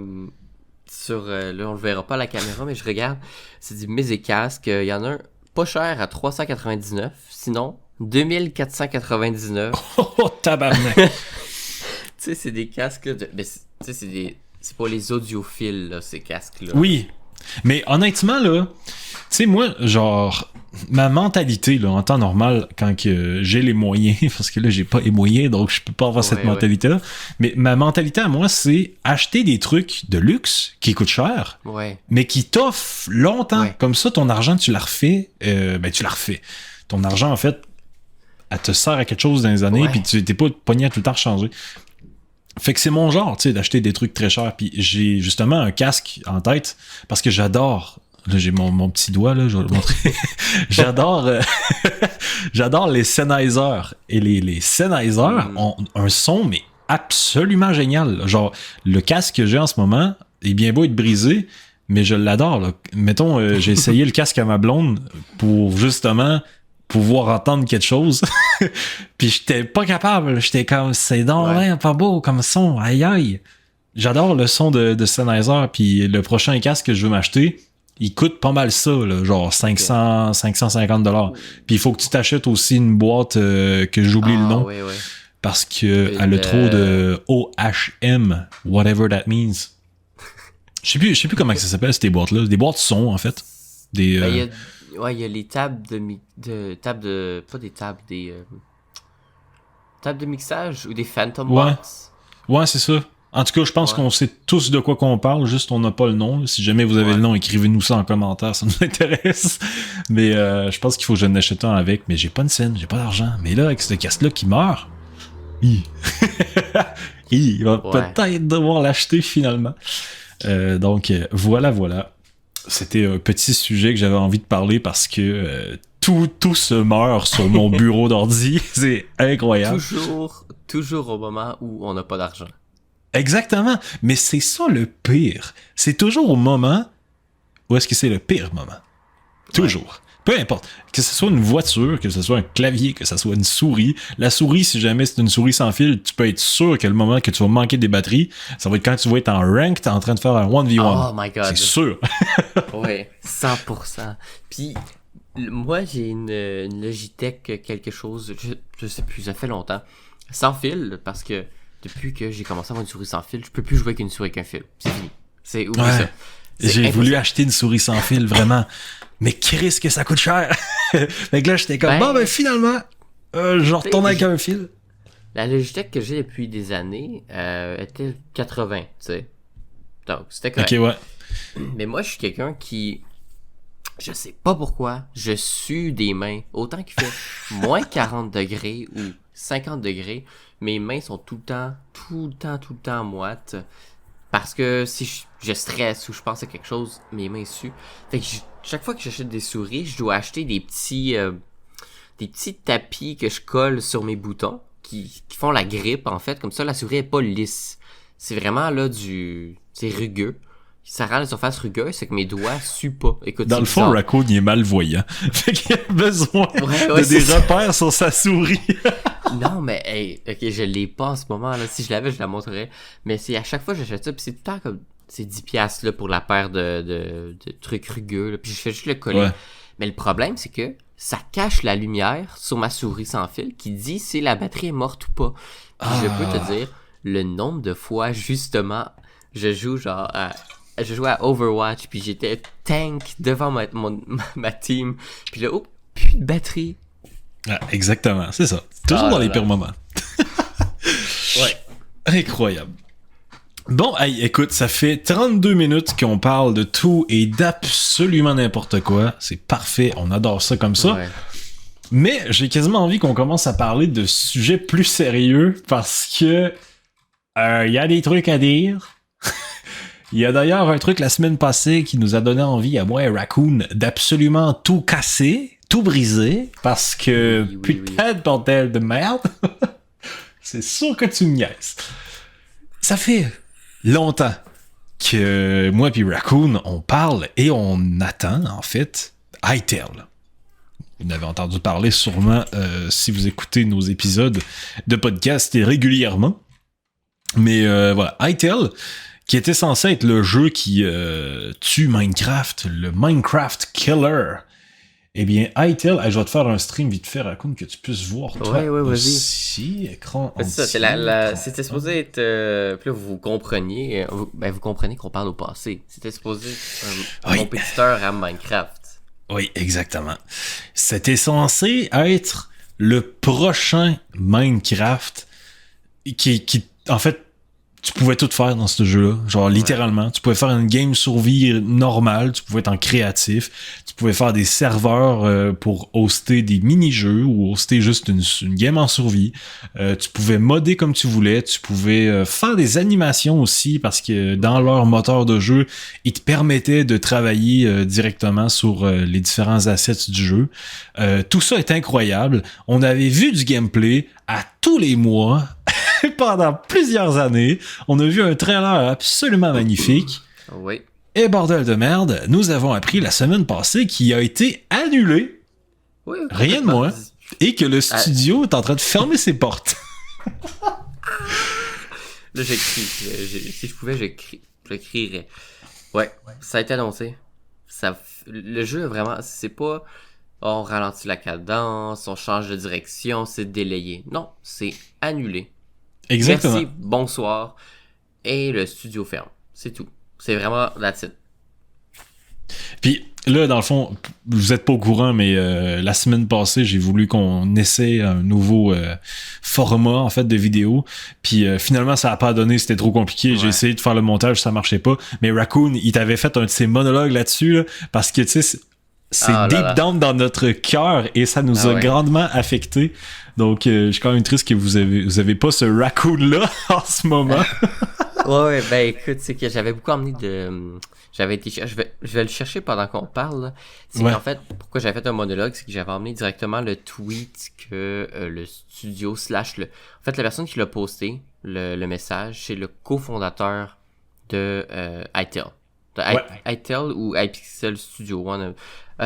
là, on le verra pas à la caméra, mais je regarde. C'est du Mézé casque. Il y en a un pas cher à 399. Sinon, 2499. Oh, tabarnak! Tu sais, c'est des casques, là. Tu sais, c'est pas les audiophiles, là, ces casques-là. Oui. Mais honnêtement, là, tu sais, moi, genre, ma mentalité, là, en temps normal, quand que j'ai les moyens, parce que là, j'ai pas les moyens, donc je peux pas avoir cette mentalité-là, mais ma mentalité à moi, c'est acheter des trucs de luxe qui coûtent cher, mais qui t'offrent longtemps. Comme ça, ton argent, tu la refais, tu la refais. Ton argent, en fait, elle te sert à quelque chose dans les années, puis tu t'es pas pogné à tout le temps changer. Fait que c'est mon genre, tu sais, d'acheter des trucs très chers. Puis j'ai justement un casque en tête parce que j'adore. Là, j'ai mon petit doigt, là, je vais le montrer. J'adore les Sennheiser. Et les Sennheiser ont un son, mais absolument génial. Là. Genre, le casque que j'ai en ce moment est bien beau être brisé, mais je l'adore. Là. Mettons, j'ai essayé le casque à ma blonde pour justement pouvoir entendre quelque chose. Puis j'étais pas capable. J'étais comme, c'est donc pas beau comme son. Aïe aïe. J'adore le son de Sennheiser. Puis le prochain casque que je veux m'acheter, il coûte pas mal ça, là, genre 550$. Puis il faut que tu t'achètes aussi une boîte que j'oublie le nom. Parce que elle a trop de OHM, whatever that means. Je sais plus comment ça s'appelle, ces boîtes-là. Des boîtes son, en fait. Des... il y a les tables pas des tables, des tables de mixage ou des Phantom Box. Ouais, c'est ça. En tout cas, je pense qu'on sait tous de quoi qu'on parle, juste on n'a pas le nom. Si jamais vous avez le nom, écrivez-nous ça en commentaire, ça nous intéresse. Mais je pense qu'il faut que je n'achète un avec, mais j'ai pas une scène, j'ai pas d'argent. Mais là, avec ce cast-là qui meurt, il va peut-être devoir l'acheter finalement. Donc voilà. C'était un petit sujet que j'avais envie de parler parce que tout se meurt sur mon bureau d'ordi. C'est incroyable. Toujours au moment où on n'a pas d'argent. Exactement. Mais c'est ça le pire. C'est toujours au moment où est-ce que c'est le pire moment. Toujours. Peu importe. Que ce soit une voiture, que ce soit un clavier, que ce soit une souris. La souris, si jamais c'est une souris sans fil, tu peux être sûr que le moment que tu vas manquer des batteries, ça va être quand tu vas être en rank, t'es en train de faire un 1v1. Oh my god. C'est sûr. Oui, 100%. Puis, moi, j'ai une Logitech quelque chose, je sais plus, ça fait longtemps. Sans fil, parce que depuis que j'ai commencé à avoir une souris sans fil, je peux plus jouer avec une souris avec un fil. C'est fini. C'est oublie ça. J'ai voulu acheter une souris sans fil, vraiment. Mais Chris, que ça coûte cher! Fait que là, j'étais comme, finalement, je retourne avec un fil. La Logitech que j'ai depuis des années était 80, tu sais. Donc, c'était correct. Ok, ouais. Mais moi, je suis quelqu'un qui, je sais pas pourquoi, je sue des mains. Autant qu'il fait moins 40 degrés ou 50 degrés, mes mains sont tout le temps moites. Parce que si je stresse ou je pense à quelque chose, mes mains suent. Fait que chaque fois que j'achète des souris, je dois acheter des petits tapis que je colle sur mes boutons qui font la grippe, en fait. Comme ça, la souris est pas lisse. C'est vraiment là c'est rugueux. Ça rend la surface rugueuse, c'est que mes doigts suent pas. Écoute, dans le fond, Raccoon, il est malvoyant. Fait qu'il a besoin de des repères sur sa souris. Non, mais hey, ok, je l'ai pas en ce moment, là. Si je l'avais, je la montrerais. Mais c'est à chaque fois que j'achète ça, pis c'est tout le temps comme, c'est 10$ là pour la paire de trucs rugueux, là. Puis je fais juste le coller. Ouais. Mais le problème, c'est que ça cache la lumière sur ma souris sans fil qui dit si la batterie est morte ou pas. Puis je peux te dire le nombre de fois, justement, je joue à Overwatch, puis j'étais tank devant ma team. Puis là, plus de batterie. Ah, exactement, c'est ça. Toujours dans les pires moments. Ouais. Incroyable. Bon, hey, écoute, ça fait 32 minutes qu'on parle de tout et d'absolument n'importe quoi. C'est parfait, on adore ça comme ça. Ouais. Mais j'ai quasiment envie qu'on commence à parler de sujets plus sérieux parce que y a des trucs à dire. Il y a d'ailleurs un truc la semaine passée qui nous a donné envie à moi et Raccoon d'absolument tout casser, tout briser, parce que putain de bordel de merde, c'est sûr que tu me niaises. Ça fait longtemps que moi et Raccoon, on parle et on attend, en fait, Hytale. Vous en avez entendu parler sûrement si vous écoutez nos épisodes de podcast régulièrement. Mais voilà, Hytale, qui était censé être le jeu qui tue Minecraft, le Minecraft Killer. Eh bien, Hytale, je vais te faire un stream vite fait, Raccoon, que tu puisses voir toi aussi, écran entier. C'est ça, c'était supposé être... puis là, vous compreniez qu'on parle au passé. C'était supposé être un compétiteur à Minecraft. Oui, exactement. C'était censé être le prochain Minecraft qui en fait, tu pouvais tout faire dans ce jeu-là. Genre, littéralement. Tu pouvais faire une game survie normale. Tu pouvais être en créatif. Tu pouvais faire des serveurs pour hoster des mini-jeux ou hoster juste une game en survie. Tu pouvais modder comme tu voulais. Tu pouvais faire des animations aussi parce que dans leur moteur de jeu, ils te permettaient de travailler directement sur les différents assets du jeu. Tout ça est incroyable. On avait vu du gameplay à tous les mois pendant plusieurs années. On a vu un trailer absolument magnifique. Oui. Et bordel de merde, nous avons appris la semaine passée qu'il a été annulé. Oui, rien de moins. Et que le studio est en train de fermer ses portes. Là, j'écris. Si je pouvais, j'écrirais. Ouais, ça a été annoncé. Le jeu, vraiment, c'est pas... on ralentit la cadence, on change de direction, c'est délayé. Non, c'est annulé. Exactement. Merci, bonsoir. Et le studio ferme. C'est tout. C'est vraiment that's it. Puis là, dans le fond, vous êtes pas au courant, mais la semaine passée, j'ai voulu qu'on essaie un nouveau format, en fait, de vidéo. Puis finalement, ça a pas donné, c'était trop compliqué. J'ai essayé de faire le montage, ça marchait pas. Mais Raccoon, il t'avait fait un de ses monologues là-dessus, là, parce que, tu sais, c'est deep down dans notre cœur et ça nous a grandement affecté. Donc, je suis quand même triste que vous avez pas ce Raccoon-là en ce moment. Ouais, ben écoute, c'est que j'avais beaucoup emmené de... J'avais été... Je vais le chercher pendant qu'on parle, là. C'est qu'en fait, pourquoi j'avais fait un monologue, c'est que j'avais emmené directement le tweet que le studio / le... En fait, la personne qui l'a posté, le message, c'est le cofondateur de iTel. iTel ou iPixel Studio.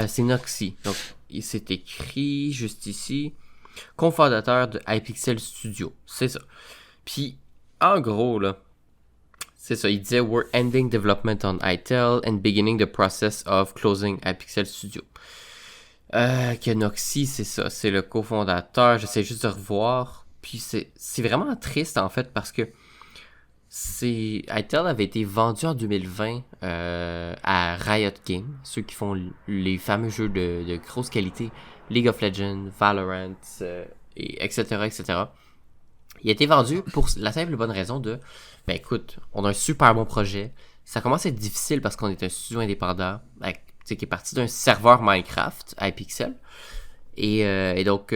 C'est Noxy. Donc, il s'est écrit juste ici. Cofondateur de iPixel Studio. C'est ça. Puis, en gros, là, c'est ça, il disait « We're ending development on iTel and beginning the process of closing iPixel Studio ». Que Noxy, c'est ça, c'est le cofondateur, j'essaie juste de revoir. Puis c'est vraiment triste, en fait, parce que iTel avait été vendu en 2020 à Riot Games, ceux qui font les fameux jeux de grosse qualité, League of Legends, Valorant, etc., etc. Il a été vendu pour la simple et bonne raison de... Ben écoute, on a un super bon projet. Ça commence à être difficile parce qu'on est un studio indépendant qui est parti d'un serveur Minecraft, iPixel. Et donc,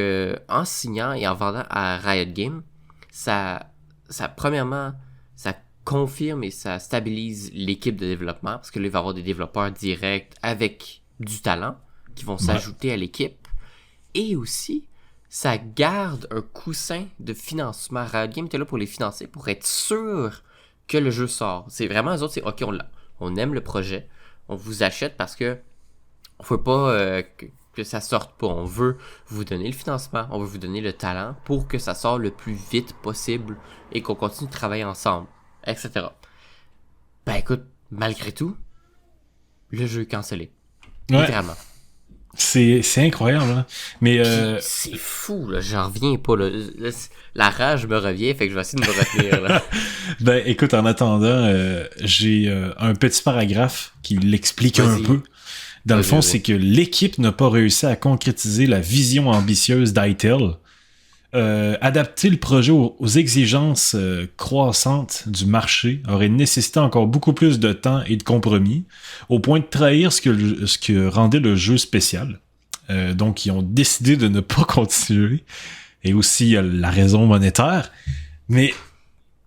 en signant et en vendant à Riot Games, ça premièrement, ça confirme et ça stabilise l'équipe de développement parce que là, il va y avoir des développeurs directs avec du talent qui vont s'ajouter à l'équipe. Et aussi, ça garde un coussin de financement. Riot Games était là pour les financer, pour être sûr que le jeu sort. C'est vraiment eux autres, c'est OK, on aime le projet, on vous achète parce que on veut pas que ça sorte pas. On veut vous donner le financement, on veut vous donner le talent pour que ça sorte le plus vite possible et qu'on continue de travailler ensemble, etc. Ben écoute, malgré tout, le jeu est cancellé. Littéralement. C'est incroyable, hein? Mais c'est fou, là, j'en reviens pas, là. La rage me revient, fait que je vais essayer de me retenir, là. Ben, écoute, en attendant, j'ai un petit paragraphe qui l'explique un peu. Dans le fond, c'est que l'équipe n'a pas réussi à concrétiser la vision ambitieuse d'iTel. Adapter le projet aux exigences croissantes du marché aurait nécessité encore beaucoup plus de temps et de compromis, au point de trahir ce que rendait le jeu spécial. Donc, ils ont décidé de ne pas continuer. Et aussi, la raison monétaire. Mais,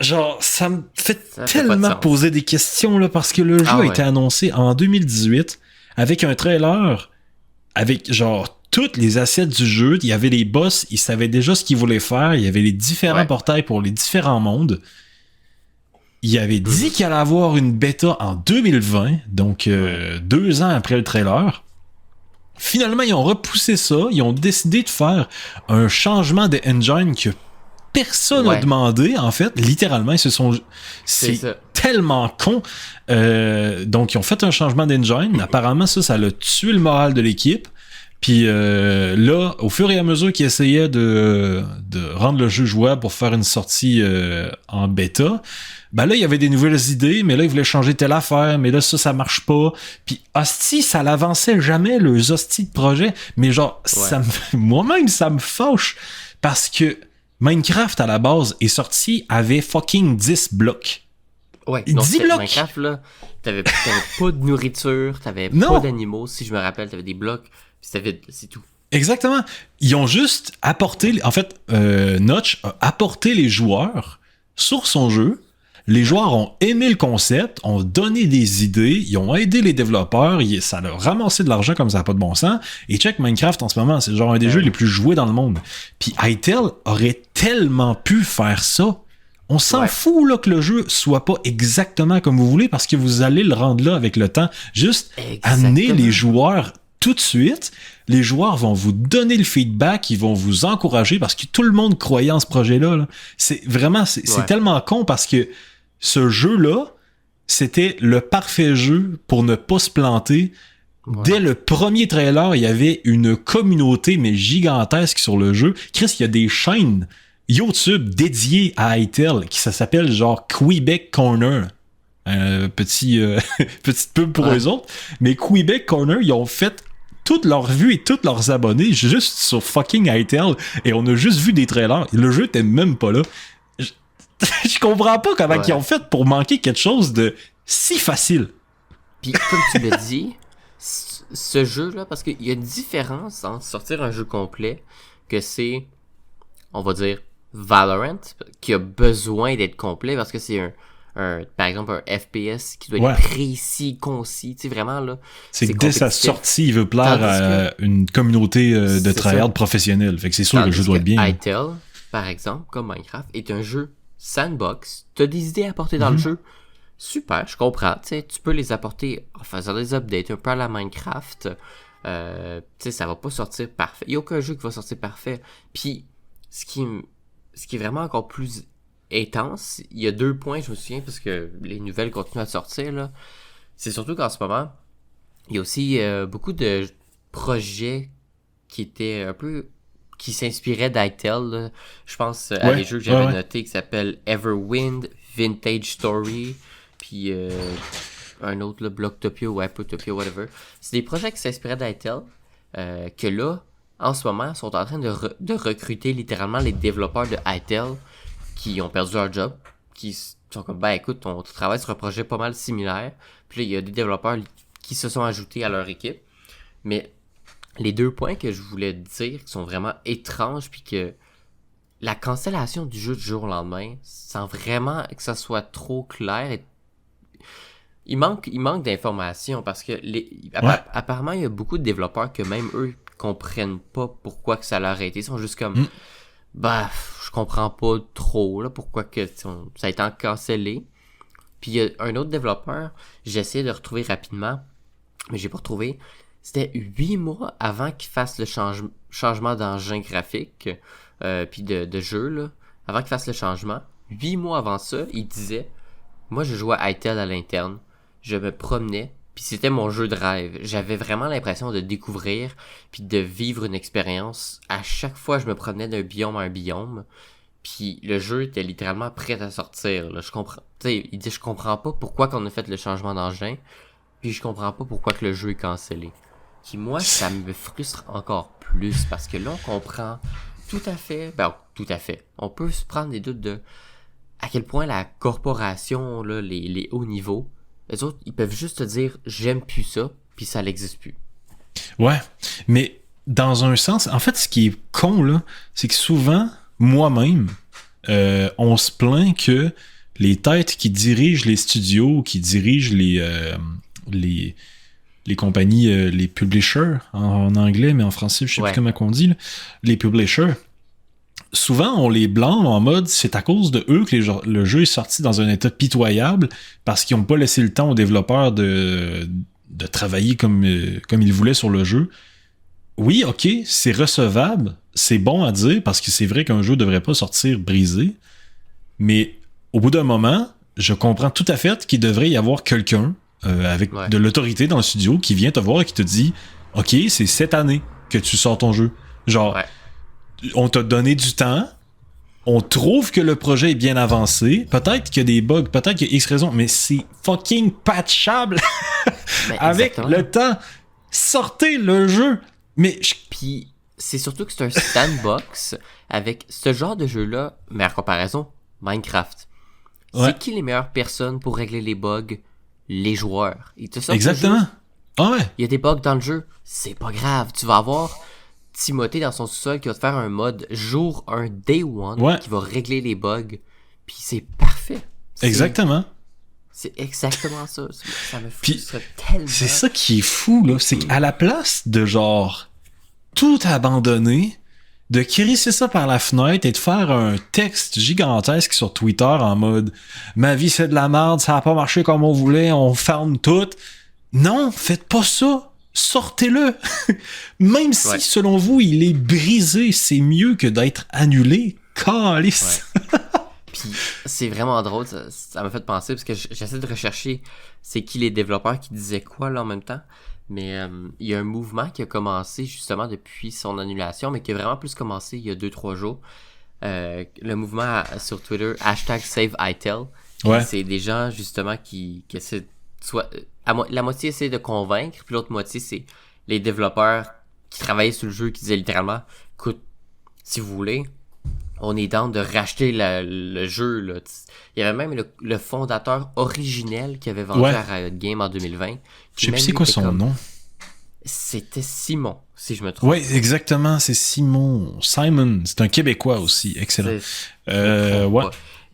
genre, ça me fait tellement poser des questions, là, parce que le jeu a été annoncé en 2018 avec un trailer, avec, genre, toutes les assets du jeu, il y avait les boss, ils savaient déjà ce qu'ils voulaient faire, il y avait les différents portails pour les différents mondes. Il avait dit qu'il allait avoir une bêta en 2020, donc 2 ans après le trailer. Finalement, ils ont repoussé ça, ils ont décidé de faire un changement de engine que personne n'a demandé, en fait. Littéralement, ils se sont... C'est tellement con. Donc, ils ont fait un changement d'engine. Apparemment, ça l'a tué le moral de l'équipe. Puis là, au fur et à mesure qu'ils essayaient de rendre le jeu jouable pour faire une sortie en bêta, ben là, il y avait des nouvelles idées, mais là, ils voulaient changer telle affaire, mais là, ça marche pas. Puis hostie, ça l'avançait jamais, le hostie de projet. Mais genre, moi-même, ça me fâche. Parce que Minecraft, à la base, est sorti, avait fucking 10 blocs. Ouais, 10 blocs! Minecraft, là, t'avais pas de nourriture, t'avais pas d'animaux, si je me rappelle, t'avais des blocs. C'était vide, c'est tout. Exactement. Ils ont juste apporté... En fait, Notch a apporté les joueurs sur son jeu. Les joueurs ont aimé le concept, ont donné des idées, ils ont aidé les développeurs, ça a ramassé de l'argent comme ça n'a pas de bon sens. Et check Minecraft en ce moment, c'est genre un des jeux les plus joués dans le monde. Puis iTel aurait tellement pu faire ça. On s'en fout là que le jeu soit pas exactement comme vous voulez parce que vous allez le rendre là avec le temps. Juste amener les joueurs tout de suite, les joueurs vont vous donner le feedback, ils vont vous encourager parce que tout le monde croyait en ce projet-là. Là. C'est vraiment, c'est tellement con parce que ce jeu-là, c'était le parfait jeu pour ne pas se planter. Dès le premier trailer, il y avait une communauté mais gigantesque sur le jeu. Chris, il y a des chaînes YouTube dédiées à iTel qui ça s'appelle genre Quebec Corner. Petite pub pour eux autres. Mais Quebec Corner, ils ont fait toutes leurs vues et tous leurs abonnés juste sur fucking ITEL. Et on a juste vu des trailers. Le jeu était même pas là. Je comprends pas comment ils ont fait pour manquer quelque chose de si facile. Puis comme tu l'as dit, ce jeu-là, parce qu'il y a une différence entre sortir un jeu complet, que c'est, on va dire, Valorant, qui a besoin d'être complet parce que c'est par exemple, un FPS qui doit être précis, concis, tu sais, vraiment, là. C'est que dès sa sortie, il veut plaire à une communauté de tryhard professionnels. Fait que c'est sûr que le jeu doit être bien. ITEL, par exemple, comme Minecraft, est un jeu sandbox. T'as des idées à apporter dans le jeu. Super, je comprends. Tu sais, tu peux les apporter en faisant des updates un peu à la Minecraft. Tu sais, ça va pas sortir parfait. Il n'y a aucun jeu qui va sortir parfait. Puis, ce qui est vraiment encore plus intense, il y a 2 points, je me souviens, parce que les nouvelles continuent à sortir, là. C'est surtout qu'en ce moment, il y a aussi beaucoup de projets qui étaient un peu... qui s'inspiraient d'ITEL, là. Je pense à des jeux que j'avais notés qui s'appellent Everwind, Vintage Story, puis un autre, là, Blocktopia ou Hypotopia, whatever. C'est des projets qui s'inspiraient d'ITEL, que là, en ce moment, sont en train de recruter littéralement les développeurs de ITEL qui ont perdu leur job, qui sont comme, ben écoute, on travaille sur un projet pas mal similaire, puis là, il y a des développeurs qui se sont ajoutés à leur équipe. Mais les 2 points que je voulais dire, qui sont vraiment étranges, puis que la cancellation du jeu du jour au lendemain, sans vraiment que ça soit trop clair, il manque d'informations, parce que apparemment, il y a beaucoup de développeurs que même eux comprennent pas pourquoi que ça leur a été. Ils sont juste comme, bah, je comprends pas trop là pourquoi que ça a été cancellé. Puis il y a un autre développeur, j'ai essayé de retrouver rapidement, mais j'ai pas retrouvé. C'était 8 mois avant qu'il fasse le changement d'engin graphique, puis de jeu, là. Avant qu'il fasse le changement, 8 mois avant ça, il disait, moi je jouais à ITEL à l'interne, je me promenais, puis c'était mon jeu de rêve. J'avais vraiment l'impression de découvrir, puis de vivre une expérience. À chaque fois, je me promenais d'un biome à un biome, puis le jeu était littéralement prêt à sortir, là. Je comprends, tu sais, il dit, je comprends pas pourquoi qu'on a fait le changement d'engin, puis je comprends pas pourquoi que le jeu est cancellé. Qui, moi, ça me frustre encore plus, parce que là, on comprend tout à fait, on peut se prendre des doutes de à quel point la corporation, là, les hauts niveaux, les autres, ils peuvent juste te dire « j'aime plus ça », puis ça n'existe plus. Ouais, mais dans un sens, en fait, ce qui est con, là, c'est que souvent, moi-même, on se plaint que les têtes qui dirigent les studios, qui dirigent les compagnies, les publishers en anglais, mais en français, je sais plus comment on dit, là, les publishers, souvent on les blâme en mode c'est à cause de eux que le jeu est sorti dans un état pitoyable parce qu'ils n'ont pas laissé le temps aux développeurs de travailler comme ils voulaient sur le jeu. Oui, ok, c'est recevable, c'est bon à dire parce que c'est vrai qu'un jeu devrait pas sortir brisé, mais au bout d'un moment, je comprends tout à fait qu'il devrait y avoir quelqu'un avec de l'autorité dans le studio qui vient te voir et qui te dit « Ok, c'est cette année que tu sors ton jeu. » Genre, on t'a donné du temps, on trouve que le projet est bien avancé, peut-être qu'il y a des bugs, peut-être qu'il y a X raisons, mais c'est fucking patchable avec le temps. Sortez le jeu. Mais puis c'est surtout que c'est un sandbox avec ce genre de jeu-là, mais en comparaison, Minecraft. C'est qui les meilleures personnes pour régler les bugs? Les joueurs. Exactement. Ah ouais. Il y a des bugs dans le jeu, c'est pas grave. Tu vas avoir Timothée dans son sous-sol qui va te faire un mode jour 1, day 1, qui va régler les bugs. Puis c'est parfait. Exactement. C'est exactement ça. Ça me frustre tellement. C'est ça qui est fou, là. C'est qu'à la place de genre tout abandonner, de crisser ça par la fenêtre et de faire un texte gigantesque sur Twitter en mode « Ma vie, c'est de la merde, ça a pas marché comme on voulait, on ferme tout. » Non, faites pas ça. Sortez-le. Même si, selon vous, il est brisé, c'est mieux que d'être annulé. Calice. Puis, c'est vraiment drôle, ça m'a fait penser, parce que j'essaie de rechercher c'est qui les développeurs qui disaient quoi, là, en même temps. Mais il y a un mouvement qui a commencé, justement, depuis son annulation, mais qui a vraiment plus commencé il y a 2-3 jours. Le mouvement sur Twitter, #SaveITEL, Ouais. C'est des gens, justement, qui essaient soit la moitié essaie de convaincre, puis l'autre moitié, c'est les développeurs qui travaillaient sur le jeu, qui disaient littéralement, écoute, si vous voulez, on est dans de racheter le jeu, là. Il y avait même le fondateur originel qui avait vendu à Riot Games en 2020. Je sais plus c'est quoi son nom. C'était Simon, si je me trompe. Ouais, exactement, c'est Simon. Simon, c'est un Québécois aussi, excellent. Ouais.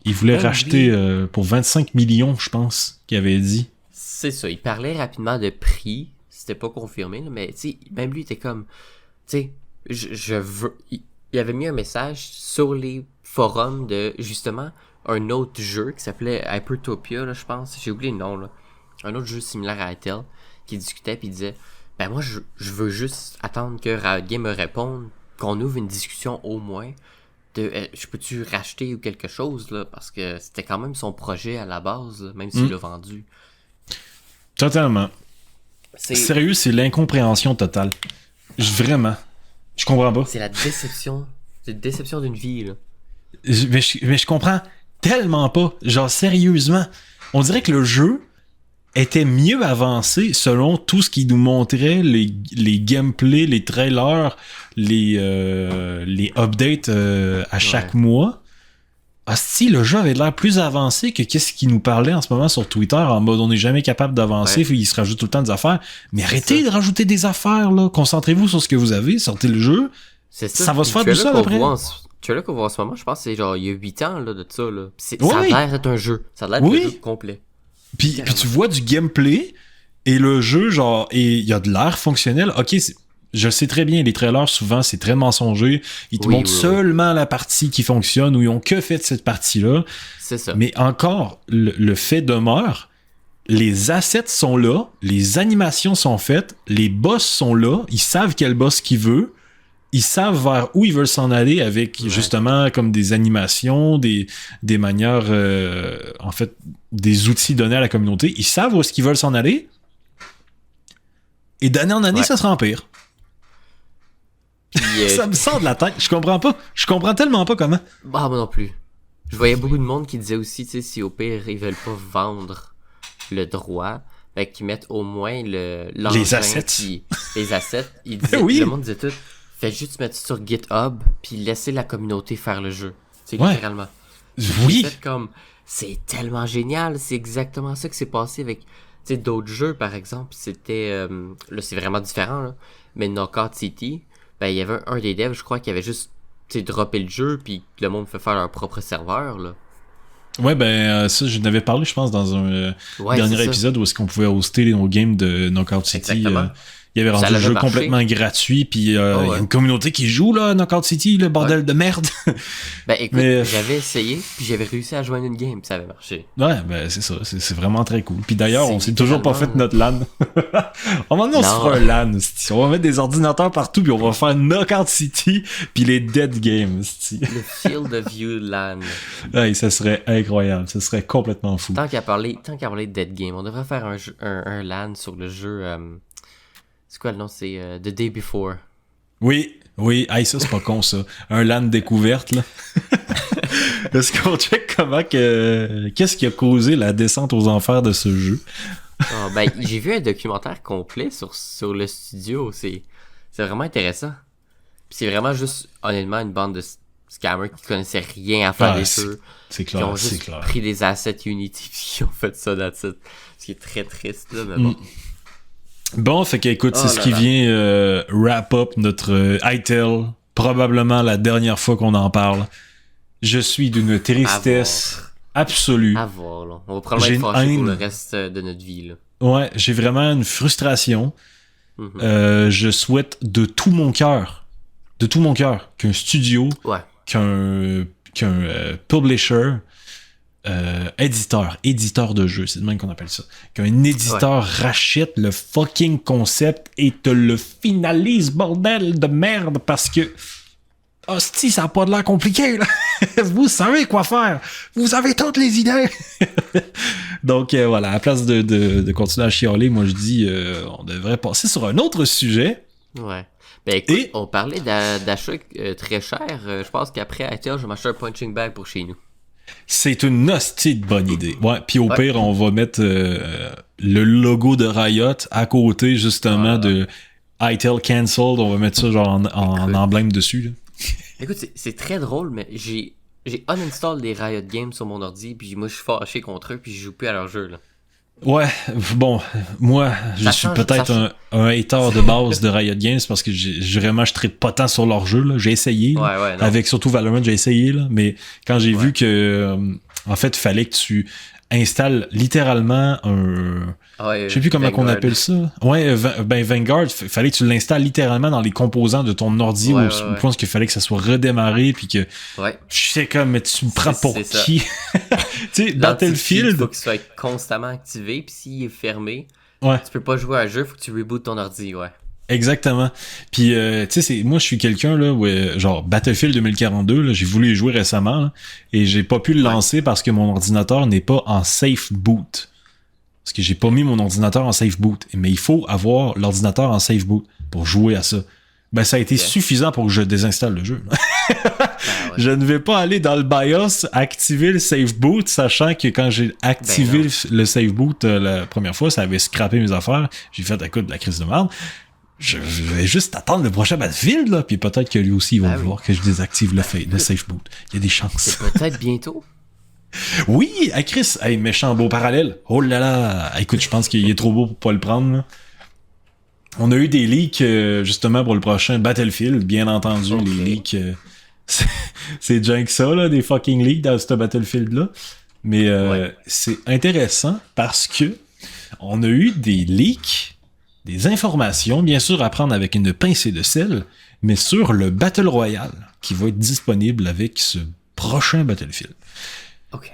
Il voulait racheter pour 25 millions, je pense, qu'il avait dit. C'est ça, il parlait rapidement de prix, c'était pas confirmé, là, mais tu sais, même lui était comme, tu sais, je veux... Il avait mis un message sur les forums de, justement, un autre jeu qui s'appelait Hypertopia, là, je pense, j'ai oublié le nom, là. Un autre jeu similaire à Intel, qui discutait puis disait, ben moi, je veux juste attendre que Riot Games me réponde, qu'on ouvre une discussion au moins, de je peux-tu racheter ou quelque chose, là, parce que c'était quand même son projet à la base, là, même s'il l'a vendu. Totalement. Sérieux, c'est l'incompréhension totale. Vraiment. Je comprends pas. C'est la déception. C'est une déception d'une vie, là. Mais je comprends tellement pas. Genre, sérieusement. On dirait que le jeu était mieux avancé selon tout ce qui nous montrait, les gameplays, les trailers, les updates à chaque mois. Si le jeu avait l'air plus avancé que qu'est-ce qu'il nous parlait en ce moment sur Twitter, en mode on n'est jamais capable d'avancer, il se rajoute tout le temps des affaires. Mais arrêtez de rajouter des affaires, là. Concentrez-vous sur ce que vous avez, sortez le jeu. Ça va se faire tout seul après. Tu as là qu'on voit en ce moment, je pense que c'est genre il y a 8 ans là, de ça. Là. Ça a l'air d'être un jeu. Ça a l'air d'être un jeu complet. Puis tu vois du gameplay et le jeu, genre, et il y a de l'air fonctionnel. Ok, je le sais très bien, les trailers, souvent, c'est très mensonger. Ils te montrent seulement la partie qui fonctionne ou ils ont que fait cette partie-là. C'est ça. Mais encore, le fait demeure, les assets sont là, les animations sont faites, les boss sont là, ils savent quel boss qu'ils veulent, ils savent vers où ils veulent s'en aller avec, justement, comme des animations, des manières, en fait, des outils donnés à la communauté. Ils savent où est-ce qu'ils veulent s'en aller. Et d'année en année, ça se empire. Ça me sort de la tête. Je comprends pas. Je comprends tellement pas comment. Bah, moi non plus. Je voyais beaucoup de monde qui disait aussi, tu sais, si au pire, ils veulent pas vendre le droit, fait qu'ils mettent au moins les assets. Les assets. Ils disaient, le monde disait tout, fais juste mettre sur GitHub, puis laisser la communauté faire le jeu. C'est littéralement. Oui. C'est tellement génial. C'est exactement ça qui s'est passé avec, tu sais, d'autres jeux, par exemple. C'était, là, c'est vraiment différent, là. Mais Knockout City, ben, il y avait un des devs, je crois, qui avait juste, tu sais, droppé le jeu, puis le monde fait faire leur propre serveur, là. Ouais, ben, ça, je n'avais parlé, je pense, dans un dernier épisode où est-ce qu'on pouvait hoster nos games de Knockout City. Il avait rendu le jeu complètement gratuit, puis il y a une communauté qui joue, là, Knockout City, le bordel de merde. Ben, écoute, j'avais essayé, puis j'avais réussi à joindre une game, puis ça avait marché. Ouais, ben, c'est ça, c'est vraiment très cool. Puis d'ailleurs, on s'est toujours pas fait notre LAN. On se fera un LAN, c'ti. On va mettre des ordinateurs partout, puis on va faire Knockout City, puis les Dead Games, c'ti. Le Field of View LAN. Ouais, ça serait incroyable, ça serait complètement fou. Tant qu'à parler de Dead Game, on devrait faire un LAN sur le jeu... C'est quoi le nom? C'est The Day Before. Oui. Hey, ça, c'est pas con, ça. Un LAN découverte, là. Est-ce qu'on check comment qu'est-ce qui a causé la descente aux enfers de ce jeu? Ben, j'ai vu un documentaire complet sur le studio. C'est vraiment intéressant. Puis c'est vraiment juste, honnêtement, une bande de scammers qui connaissaient rien à faire des jeux. C'est clair, qui ont juste pris des assets Unity puis qui ont fait ça that's it. Ce qui est très triste, là, mais bon. Bon, fait qu'écoute, c'est ce qui vient wrap up notre ITEL, probablement la dernière fois qu'on en parle. Je suis d'une tristesse absolue. À voir, là. On va probablement être fâchés pour le reste de notre vie, là. Ouais, j'ai vraiment une frustration. Je souhaite de tout mon cœur, qu'un studio, qu'un publisher, éditeur de jeu, c'est de même qu'on appelle ça, qu'un éditeur rachète le fucking concept et te le finalise, bordel de merde, parce que hostie, ça a pas de l'air compliqué, là. Vous savez quoi faire, vous avez toutes les idées. Donc voilà, à la place de continuer à chialer, moi je dis on devrait passer sur un autre sujet. Ouais. Ben écoute, on parlait d'achats très chers. Je pense qu'après ITEL, je vais m'acheter un punching bag pour chez nous. C'est une hostie de bonne idée. Ouais, puis au Ouais. pire, on va mettre le logo de Riot à côté, justement, de ITEL Cancelled. On va mettre ça genre en emblème dessus. Là. Écoute, c'est très drôle, mais j'ai uninstall des Riot Games sur mon ordi, puis moi je suis fâché contre eux, puis je joue plus à leur jeu, là. Ouais, bon, moi, je Ça suis change, peut-être un hater de base de Riot Games parce que vraiment, je trippe pas tant sur leur jeu, là. J'ai essayé, là. Ouais, non. Avec surtout Valorant, j'ai essayé, là. Mais quand j'ai vu que, en fait, il fallait que tu installes littéralement un... Ouais, Je sais plus comment Vanguard. qu'on appelle ça. Ouais, Vanguard, fallait que tu l'installes littéralement dans les composants de ton ordi Ouais, au point qu'il fallait que ça soit redémarré puis que Ouais. je sais comme mais tu me prends pour C'est ça. qui? Tu sais, Battlefield. Il faut qu'il soit constamment activé, puis s'il est fermé, Ouais. tu peux pas jouer à un jeu, faut que tu rebootes ton ordi, ouais. Exactement. Puis tu sais moi je suis quelqu'un là où genre Battlefield 2042 là, j'ai voulu y jouer récemment là, et j'ai pas pu le lancer parce que mon ordinateur n'est pas en safe boot. Parce que j'ai pas mis mon ordinateur en safe boot. Mais il faut avoir l'ordinateur en safe boot pour jouer à ça. Ben, ça a été suffisant pour que je désinstalle le jeu. Je ne vais pas aller dans le BIOS activer le safe boot, sachant que quand j'ai activé le safe boot la première fois, ça avait scrappé mes affaires. J'ai fait, écoute, de la crise de merde. Je vais juste attendre le prochain Battlefield, là, puis peut-être que lui aussi, il va vouloir que je désactive le safe boot. Il y a des chances. C'est peut-être bientôt. Oui, hey Chris, hey, méchant beau parallèle. Oh là là, écoute, je pense qu'il est trop beau pour pas le prendre. Là. On a eu des leaks justement pour le prochain Battlefield, bien entendu, les leaks. C'est junk ça, là, des fucking leaks dans ce Battlefield-là. Mais c'est intéressant parce que on a eu des leaks, des informations, bien sûr à prendre avec une pincée de sel, mais sur le Battle Royale qui va être disponible avec ce prochain Battlefield. OK.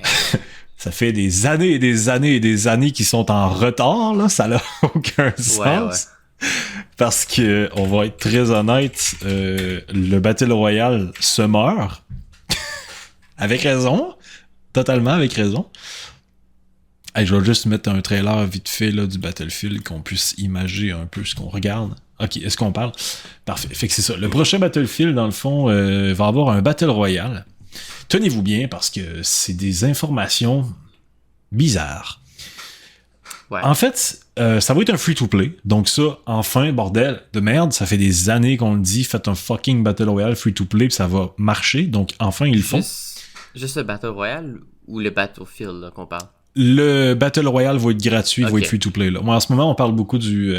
Ça fait des années et des années et des années qui sont en retard, là. Ça n'a aucun sens. Parce que, on va être très honnête, le Battle Royale se meurt. Avec raison. Totalement avec raison. Hey, je vais juste mettre un trailer vite fait là, du Battlefield qu'on puisse imager un peu ce qu'on regarde. Ok, est-ce qu'on parle? Parfait. Fait que c'est ça. Le prochain Battlefield, dans le fond, va avoir un Battle Royale. Tenez-vous bien parce que c'est des informations bizarres. Ouais. En fait, ça va être un free-to-play. Donc ça, enfin, bordel de merde, ça fait des années qu'on le dit, faites un fucking Battle Royale free-to-play, puis ça va marcher. Donc enfin, ils le font. Juste le Battle Royale ou le Battlefield là, qu'on parle? Le Battle Royale va être gratuit, va être free-to-play. Là. Moi, en ce moment, on parle beaucoup du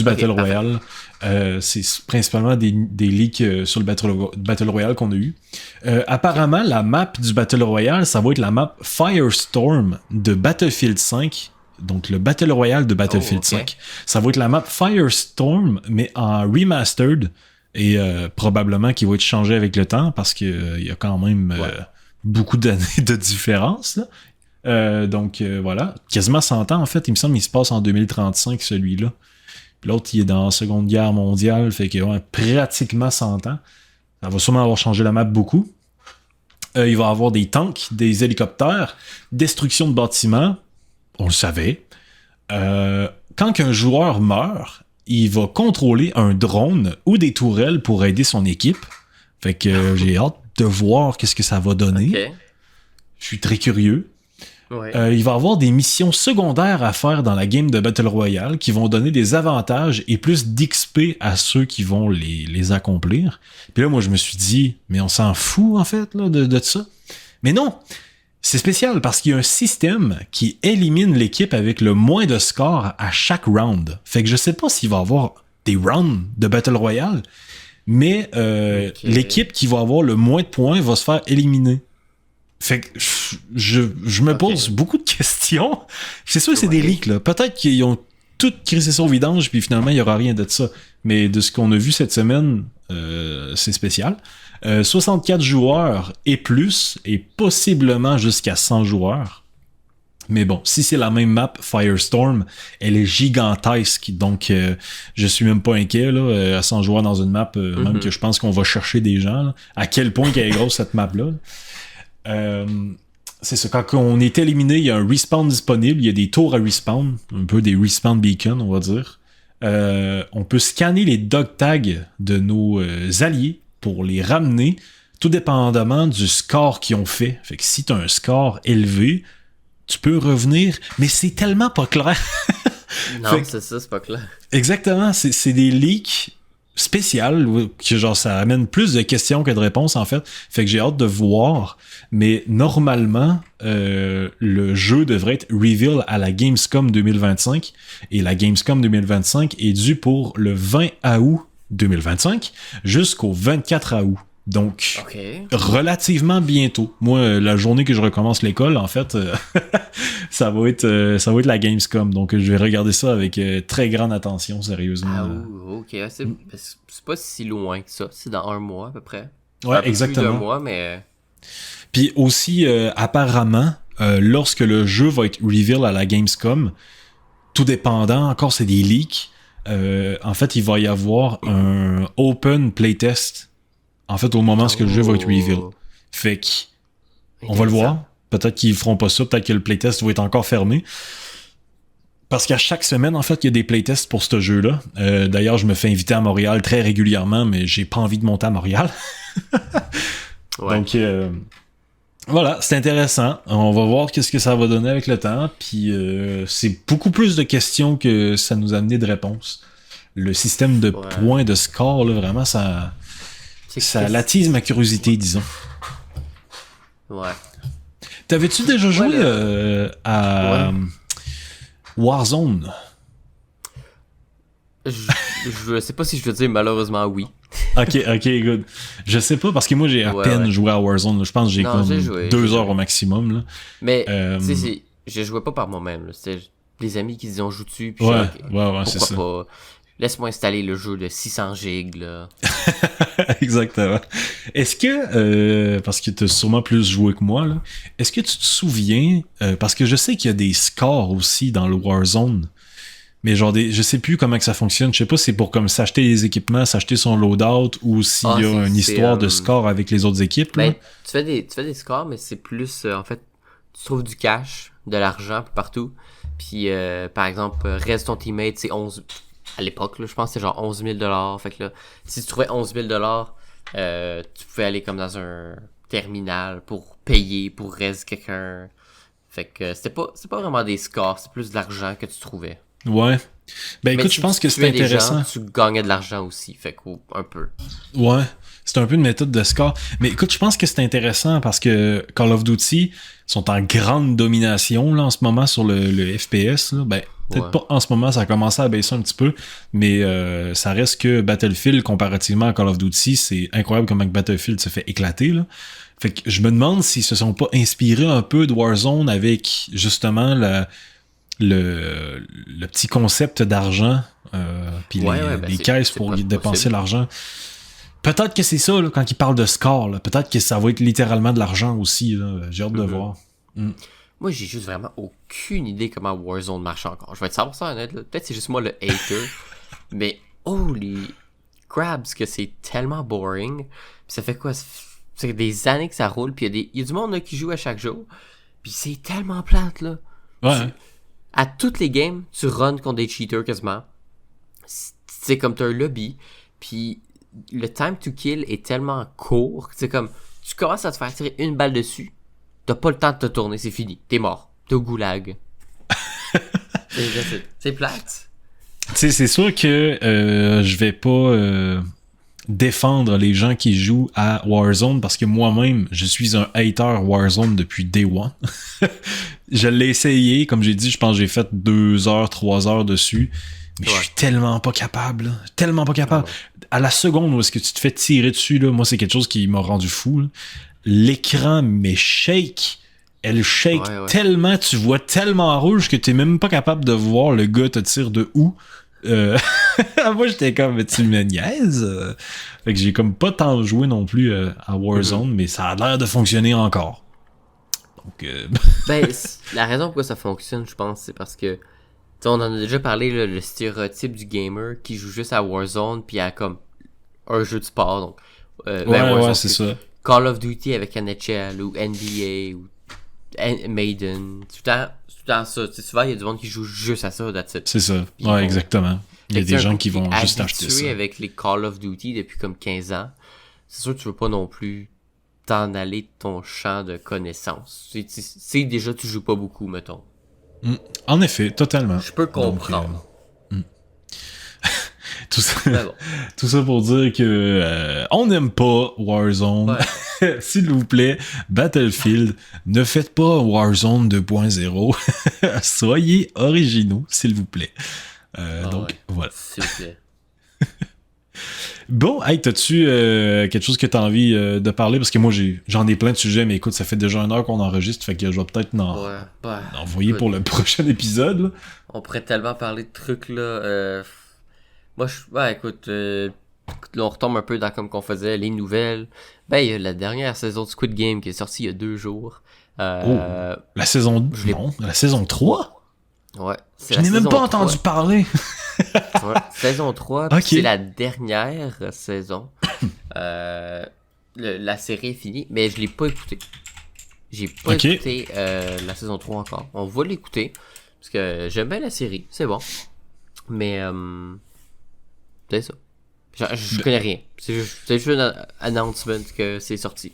Battle Royale. C'est principalement des leaks sur le Battle Royale qu'on a eu. Apparemment, la map du Battle Royale, ça va être la map Firestorm de Battlefield 5. Donc, le Battle Royale de Battlefield 5. Ça va être la map Firestorm, mais en remastered. Et probablement qu'il va être changé avec le temps parce qu'il y a quand même beaucoup d'années de différence. Là. Donc, voilà. Quasiment 100 ans, en fait. Il me semble qu'il se passe en 2035, celui-là. L'autre, il est dans la Seconde Guerre mondiale, fait que pratiquement 100 ans. Ça va sûrement avoir changé la map beaucoup. Il va y avoir des tanks, des hélicoptères, destruction de bâtiments. On le savait. Quand un joueur meurt, il va contrôler un drone ou des tourelles pour aider son équipe. Fait que j'ai hâte de voir qu'est-ce que ça va donner. Okay. Je suis très curieux. Ouais. Il va y avoir des missions secondaires à faire dans la game de Battle Royale qui vont donner des avantages et plus d'XP à ceux qui vont les accomplir. Puis là, moi, je me suis dit, mais on s'en fout, en fait, là, de ça. Mais non! C'est spécial parce qu'il y a un système qui élimine l'équipe avec le moins de score à chaque round. Fait que je sais pas s'il va y avoir des rounds de Battle Royale, mais l'équipe qui va avoir le moins de points va se faire éliminer. Fait que je me pose beaucoup de questions. C'est sûr que c'est des leaks, là. Peut-être qu'ils ont tout crissé ça au vidange, puis finalement, il n'y aura rien de ça. Mais de ce qu'on a vu cette semaine, c'est spécial. 64 joueurs et plus, et possiblement jusqu'à 100 joueurs. Mais bon, si c'est la même map, Firestorm, elle est gigantesque, donc je suis même pas inquiet là, à 100 joueurs dans une map, même que je pense qu'on va chercher des gens. Là. À quel point qu'elle est grosse cette map-là. C'est ça, quand on est éliminé, il y a un respawn disponible, il y a des tours à respawn, un peu des respawn beacons, on va dire. On peut scanner les dog tags de nos alliés pour les ramener tout dépendamment du score qu'ils ont fait. Fait que si t'as un score élevé, tu peux revenir, mais c'est tellement pas clair. Non, c'est ça, c'est pas clair. Exactement, c'est des leaks spéciales, que genre ça amène plus de questions que de réponses en fait. Fait que j'ai hâte de voir, mais normalement, le jeu devrait être reveal à la Gamescom 2025, et la Gamescom 2025 est due pour le 20 août 2025 jusqu'au 24 août. Donc, relativement bientôt. Moi, la journée que je recommence l'école, en fait, ça va être la Gamescom. Donc, je vais regarder ça avec très grande attention, sérieusement. Ah, ok. C'est pas si loin que ça. C'est dans un mois, à peu près. Ouais, exactement. Plus d'un mois, mais... Puis aussi, apparemment, lorsque le jeu va être reveal à la Gamescom, tout dépendant, encore c'est des leaks, en fait, il va y avoir un open playtest. En fait, au moment où le jeu va être reveal. Fait que, on va le voir. Peut-être qu'ils feront pas ça. Peut-être que le playtest va être encore fermé. Parce qu'à chaque semaine, en fait, il y a des playtests pour ce jeu-là. D'ailleurs, je me fais inviter à Montréal très régulièrement, mais j'ai pas envie de monter à Montréal. Donc, voilà, c'est intéressant. On va voir qu'est-ce que ça va donner avec le temps. Puis, c'est beaucoup plus de questions que ça nous a amené de réponses. Le système de points de score, là, vraiment, ça attise ma curiosité, disons. Ouais. T'avais-tu déjà joué à Warzone? Je sais pas si je veux dire malheureusement oui. Ok, good. Je sais pas, parce que moi j'ai à peine joué à Warzone. Je pense que j'ai comme 2 heures au maximum. Là. Mais, tu sais, je jouais pas par moi-même. C'était des amis qui disaient on joue dessus. Puis ouais, c'est ça. Pas? Laisse-moi installer le jeu de 600 gigs, là. Exactement. Est-ce que, parce que t'as sûrement plus joué que moi, là, est-ce que tu te souviens, parce que je sais qu'il y a des scores aussi dans le Warzone, mais genre je sais plus comment que ça fonctionne, je sais pas si c'est pour comme s'acheter les équipements, s'acheter son loadout, ou s'il y a une histoire de score avec les autres équipes. Ben, tu fais des scores, mais c'est plus, en fait, tu trouves du cash, de l'argent partout, puis par exemple, reste ton teammate, c'est 11... À l'époque, là, je pense que c'était genre 11 000 $. Fait que là, si tu trouvais 11 000 $, tu pouvais aller comme dans un terminal pour payer, pour reste quelqu'un. Fait que c'est pas vraiment des scores, c'est plus de l'argent que tu trouvais. Ouais. Ben écoute, je pense que c'est intéressant. Tu gagnais de l'argent aussi, fait que un peu. Ouais. C'est un peu une méthode de score. Mais écoute, je pense que c'est intéressant parce que Call of Duty sont en grande domination là, en ce moment sur le FPS. Là. Ben, peut-être pas en ce moment, ça a commencé à baisser un petit peu, mais ça reste que Battlefield, comparativement à Call of Duty, c'est incroyable comment Battlefield se fait éclater. Là. Fait que je me demande s'ils se sont pas inspirés un peu de Warzone avec justement le petit concept d'argent, puis les caisses pour dépenser l'argent. Peut-être que c'est ça, là, quand il parle de score. Là. Peut-être que ça va être littéralement de l'argent aussi. Là. J'ai hâte de voir. Moi, j'ai juste vraiment aucune idée comment Warzone marche encore. Je vais être 100% honnête. Là. Peut-être que c'est juste moi le hater. Mais holy crabs, que c'est tellement boring. Puis ça fait quoi? C'est des années que ça roule. Puis il y a du monde là, qui joue à chaque jour. Puis c'est tellement plate, là. Ouais. À toutes les games, tu runs contre des cheaters quasiment. C'est comme t'as un lobby. Puis le time to kill est tellement court. C'est comme, tu commences à te faire tirer une balle dessus. T'as pas le temps de te tourner, c'est fini. T'es mort. T'es au goulag. C'est plate. Tu sais, c'est sûr que je vais pas défendre les gens qui jouent à Warzone parce que moi-même, je suis un hater Warzone depuis Day One. Je l'ai essayé, comme j'ai dit, je pense que j'ai fait 2 heures, 3 heures dessus. Mais je suis tellement pas capable, là. Tellement pas capable. À la seconde où est-ce que tu te fais tirer dessus, là, moi, c'est quelque chose qui m'a rendu fou. Là. L'écran, mais shake. Elle shake tellement, tu vois tellement rouge que t'es même pas capable de voir le gars te tire de où. Moi, j'étais comme, tu me niaises? Fait que j'ai comme pas tant joué non plus à Warzone, mais ça a l'air de fonctionner encore. Donc, ben, la raison pourquoi ça fonctionne, je pense, c'est parce que on en a déjà parlé, là, le stéréotype du gamer qui joue juste à Warzone puis à comme un jeu de sport. Donc, Warzone, c'est ça. Call of Duty avec NHL ou NBA ou Maiden. Tout le temps ça. Tu sais, souvent, il y a du monde qui joue juste à ça, that's it. C'est ça. Ouais, exactement. Il y a des gens qui vont juste acheter ça. Avec les Call of Duty depuis comme 15 ans, c'est sûr que tu veux pas non plus t'en aller de ton champ de connaissances. C'est déjà, tu joues pas beaucoup, mettons. En effet, totalement. Je peux comprendre. Tout ça, bon. Tout ça pour dire que on n'aime pas Warzone. Ouais. S'il vous plaît, Battlefield, ne faites pas Warzone 2.0. Soyez originaux, s'il vous plaît. Donc, voilà. S'il vous plaît. Bon, hey, t'as-tu quelque chose que t'as envie de parler? Parce que moi, j'en ai plein de sujets, mais écoute, ça fait déjà 1 heure qu'on enregistre, fait que je vais peut-être envoyer pour le prochain épisode. Là. On pourrait tellement parler de trucs, là. Moi, écoute, là, on retombe un peu dans comme qu'on faisait, les nouvelles. Ben, il y a la dernière saison de Squid Game qui est sortie il y a 2 jours. La saison... Non, la saison 3? Ouais. Je n'ai même pas entendu parler. Ouais, saison 3, okay. C'est la dernière saison. La série est finie, mais je l'ai pas écouté. J'ai pas écouté la saison 3 encore. On va l'écouter, parce que j'aime bien la série, c'est bon. Mais, c'est ça. Je connais rien. C'est juste un announcement que c'est sorti.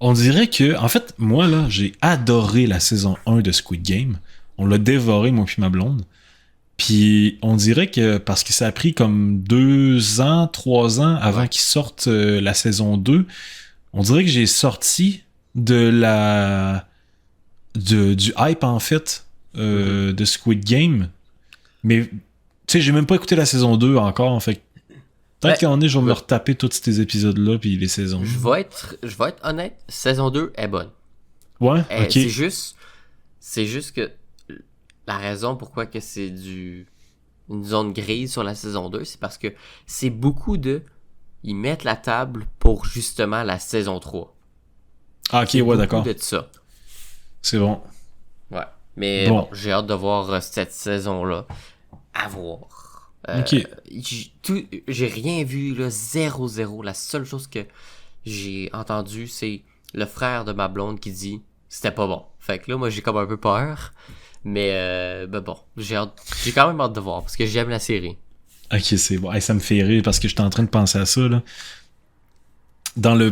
On dirait que, en fait, moi, là, j'ai adoré la saison 1 de Squid Game. On l'a dévoré, moi puis ma blonde. Puis on dirait que, parce que ça a pris comme 2 ans, 3 ans avant qu'ils sortent la saison 2, on dirait que j'ai sorti du hype, en fait, de Squid Game. Mais, tu sais, j'ai même pas écouté la saison 2 encore, en fait. Peut-être qu'en est, je vais me retaper tous ces épisodes-là, puis les saisons. Je vais être honnête, saison 2 est bonne. Ouais, ok. C'est juste que la raison pourquoi que c'est une zone grise sur la saison 2, c'est parce que c'est beaucoup ils mettent la table pour justement la saison 3. Ah, ok, ouais, d'accord. C'est beaucoup de ça. C'est bon. Ouais. Mais bon, j'ai hâte de voir cette saison-là. À voir. Ok. J'ai rien vu, là, 0-0. La seule chose que j'ai entendue, c'est le frère de ma blonde qui dit c'était pas bon. Fait que là, moi, j'ai comme un peu peur. Mais bon, j'ai quand même hâte de voir parce que j'aime la série. Ok, c'est bon. Hey, ça me fait rire parce que j'étais en train de penser à ça, là. Là,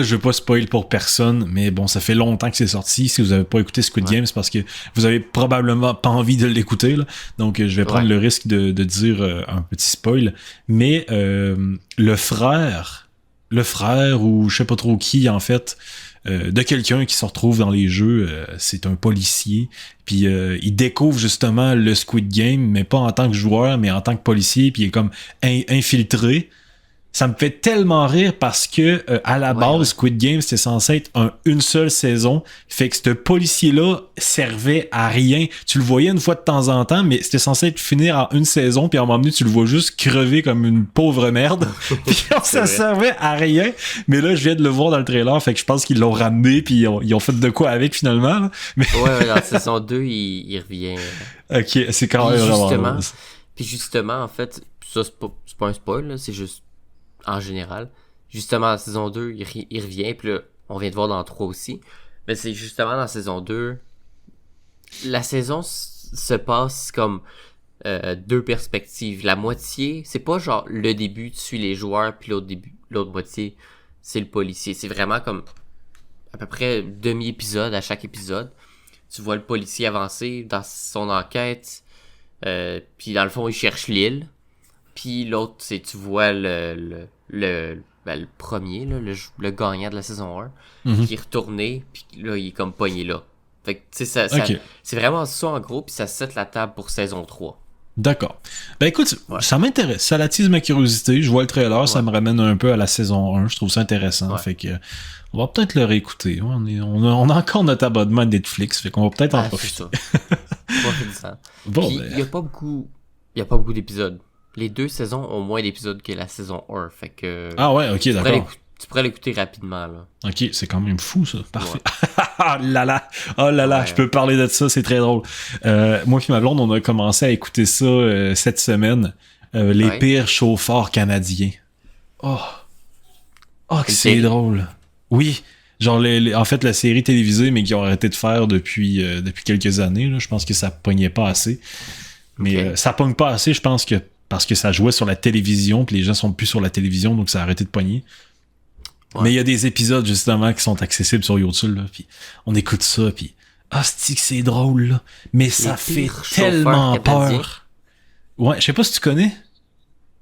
je veux pas spoil pour personne, mais bon, ça fait longtemps que c'est sorti. Si vous avez pas écouté Squid Game, c'est parce que vous avez probablement pas envie de l'écouter, là. Donc, je vais prendre le risque de dire un petit spoil. Mais le frère ou je sais pas trop qui, en fait, de quelqu'un qui se retrouve dans les jeux, c'est un policier, puis il découvre justement le Squid Game, mais pas en tant que joueur, mais en tant que policier, puis il est comme infiltré. Ça me fait tellement rire parce que à la base, Squid Game, c'était censé être une seule saison. Fait que ce policier-là servait à rien. Tu le voyais une fois de temps en temps, mais c'était censé être finir en une saison, puis à un moment donné, tu le vois juste crever comme une pauvre merde. Puis ça servait à rien. Mais là, je viens de le voir dans le trailer, fait que je pense qu'ils l'ont ramené, puis ils ont fait de quoi avec finalement. Là. Mais... Ouais, dans la saison 2, il revient. Ok, c'est quand même vraiment... Puis justement, en fait, ça, c'est pas un spoil, là, c'est juste en général. Justement, dans la saison 2, il revient, puis là, on vient de voir dans la 3 aussi. Mais c'est justement dans la saison 2, la saison se passe comme 2 perspectives. La moitié, c'est pas genre le début, tu suis les joueurs, puis l'autre moitié, c'est le policier. C'est vraiment comme à peu près demi-épisode à chaque épisode. Tu vois le policier avancer dans son enquête, puis dans le fond, il cherche l'île. Puis l'autre, c'est tu vois le premier, là, le gagnant de la saison 1, qui est retourné, puis là, il est comme pogné là. Fait que, tu sais, c'est vraiment ça en gros, puis ça set la table pour saison 3. D'accord. Ben écoute, ça m'intéresse, ça attise ma curiosité, je vois le trailer, ça me ramène un peu à la saison 1, je trouve ça intéressant, fait que on va peut-être le réécouter. On a encore notre abonnement de Netflix, fait qu'on va peut-être en profiter. C'est ça. Bon, puis, il y a pas beaucoup d'épisodes. Les 2 saisons ont moins d'épisodes que la saison 1, fait que... Ah ouais, ok, d'accord. Tu pourrais l'écouter rapidement, là. Ok, c'est quand même fou, ça. Parfait. Oh là là, je peux parler de ça, c'est très drôle. Moi et ma blonde, on a commencé à écouter ça cette semaine. Les pires chauffeurs canadiens. Oh, que c'est drôle. Oui, genre en fait la série télévisée, mais qu'ils ont arrêté de faire depuis quelques années. Là. Je pense que ça pognait pas assez. Mais ça pogne pas assez, je pense que parce que ça jouait sur la télévision, puis les gens sont plus sur la télévision, donc ça a arrêté de pogner. Ouais. Mais il y a des épisodes, justement, qui sont accessibles sur YouTube, là, puis on écoute ça, puis c'est drôle, là. Mais ça Les fait pires tellement chauffeurs canadiens. peur. Ouais, je sais pas si tu connais.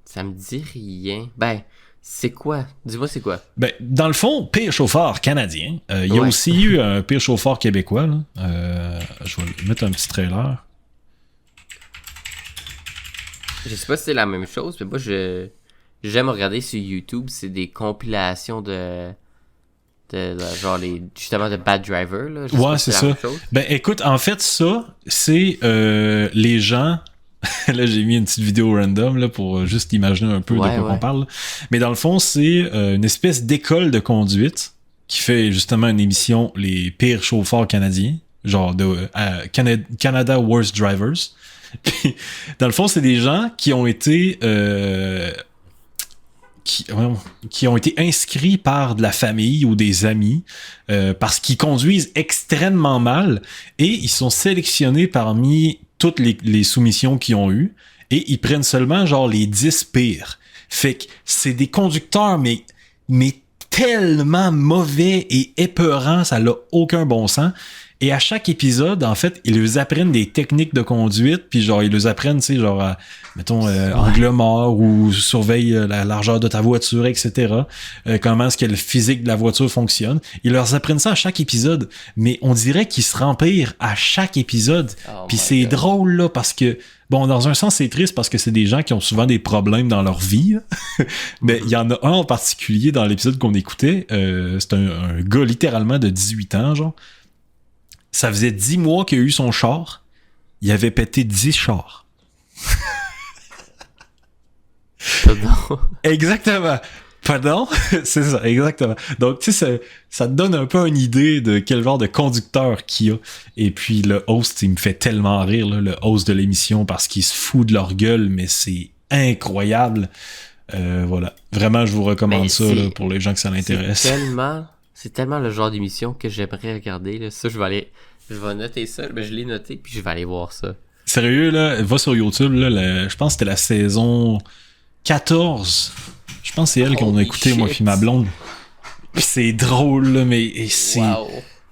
Ça me dit rien. Ben, c'est quoi? Dis-moi c'est quoi? Ben, dans le fond, pire chauffeur canadien. Il y a Ouais. aussi eu un pire chauffeur québécois, là. Je vais mettre un petit trailer. Je sais pas si c'est la même chose, mais moi j'aime regarder sur YouTube, c'est des compilations de genre justement de Bad Driver là. Je sais Ouais, pas si c'est la ça. même chose. Ben, écoute, en fait, ça, c'est les gens... Là, j'ai mis une petite vidéo random là, pour juste imaginer un peu de quoi on parle. Mais dans le fond, c'est une espèce d'école de conduite qui fait justement une émission Les pires chauffeurs canadiens, genre de Canada Worst Drivers. Puis, dans le fond, c'est des gens qui ont été qui ont été inscrits par de la famille ou des amis parce qu'ils conduisent extrêmement mal et ils sont sélectionnés parmi toutes les soumissions qu'ils ont eues et ils prennent seulement genre les 10 pires. Fait que c'est des conducteurs mais tellement mauvais et épeurants, ça n'a aucun bon sens. Et à chaque épisode, en fait, ils leur apprennent des techniques de conduite, puis genre, ils leur apprennent, tu sais, genre, mettons, angle mort ou surveille la largeur de ta voiture, etc. Comment est-ce que le physique de la voiture fonctionne. Ils leur apprennent ça à chaque épisode, mais on dirait qu'ils se rempirent à chaque épisode. Puis c'est drôle, là, parce que, bon, dans un sens, c'est triste parce que c'est des gens qui ont souvent des problèmes dans leur vie, mais il y en a un en particulier dans l'épisode qu'on écoutait, c'est un gars littéralement de 18 ans, genre. Ça faisait 10 mois qu'il a eu son char. Il avait pété 10 chars. Pardon. Exactement. Pardon? C'est ça, exactement. Donc, tu sais, ça te donne un peu une idée de quel genre de conducteur qu'il y a. Et puis, le host, il me fait tellement rire, là, le host de l'émission, parce qu'il se fout de leur gueule, mais c'est incroyable. Voilà. Vraiment, je vous recommande ça là, pour les gens que ça l'intéresse. C'est tellement le genre d'émission que j'aimerais regarder. Là. Ça, je vais noter ça. Ben, je l'ai noté, puis je vais aller voir ça. Sérieux, là, va sur YouTube. Là, je pense que c'était la saison 14. Je pense que c'est elle qu'on a écouté, moi puis ma blonde. Puis c'est drôle, là, mais c'est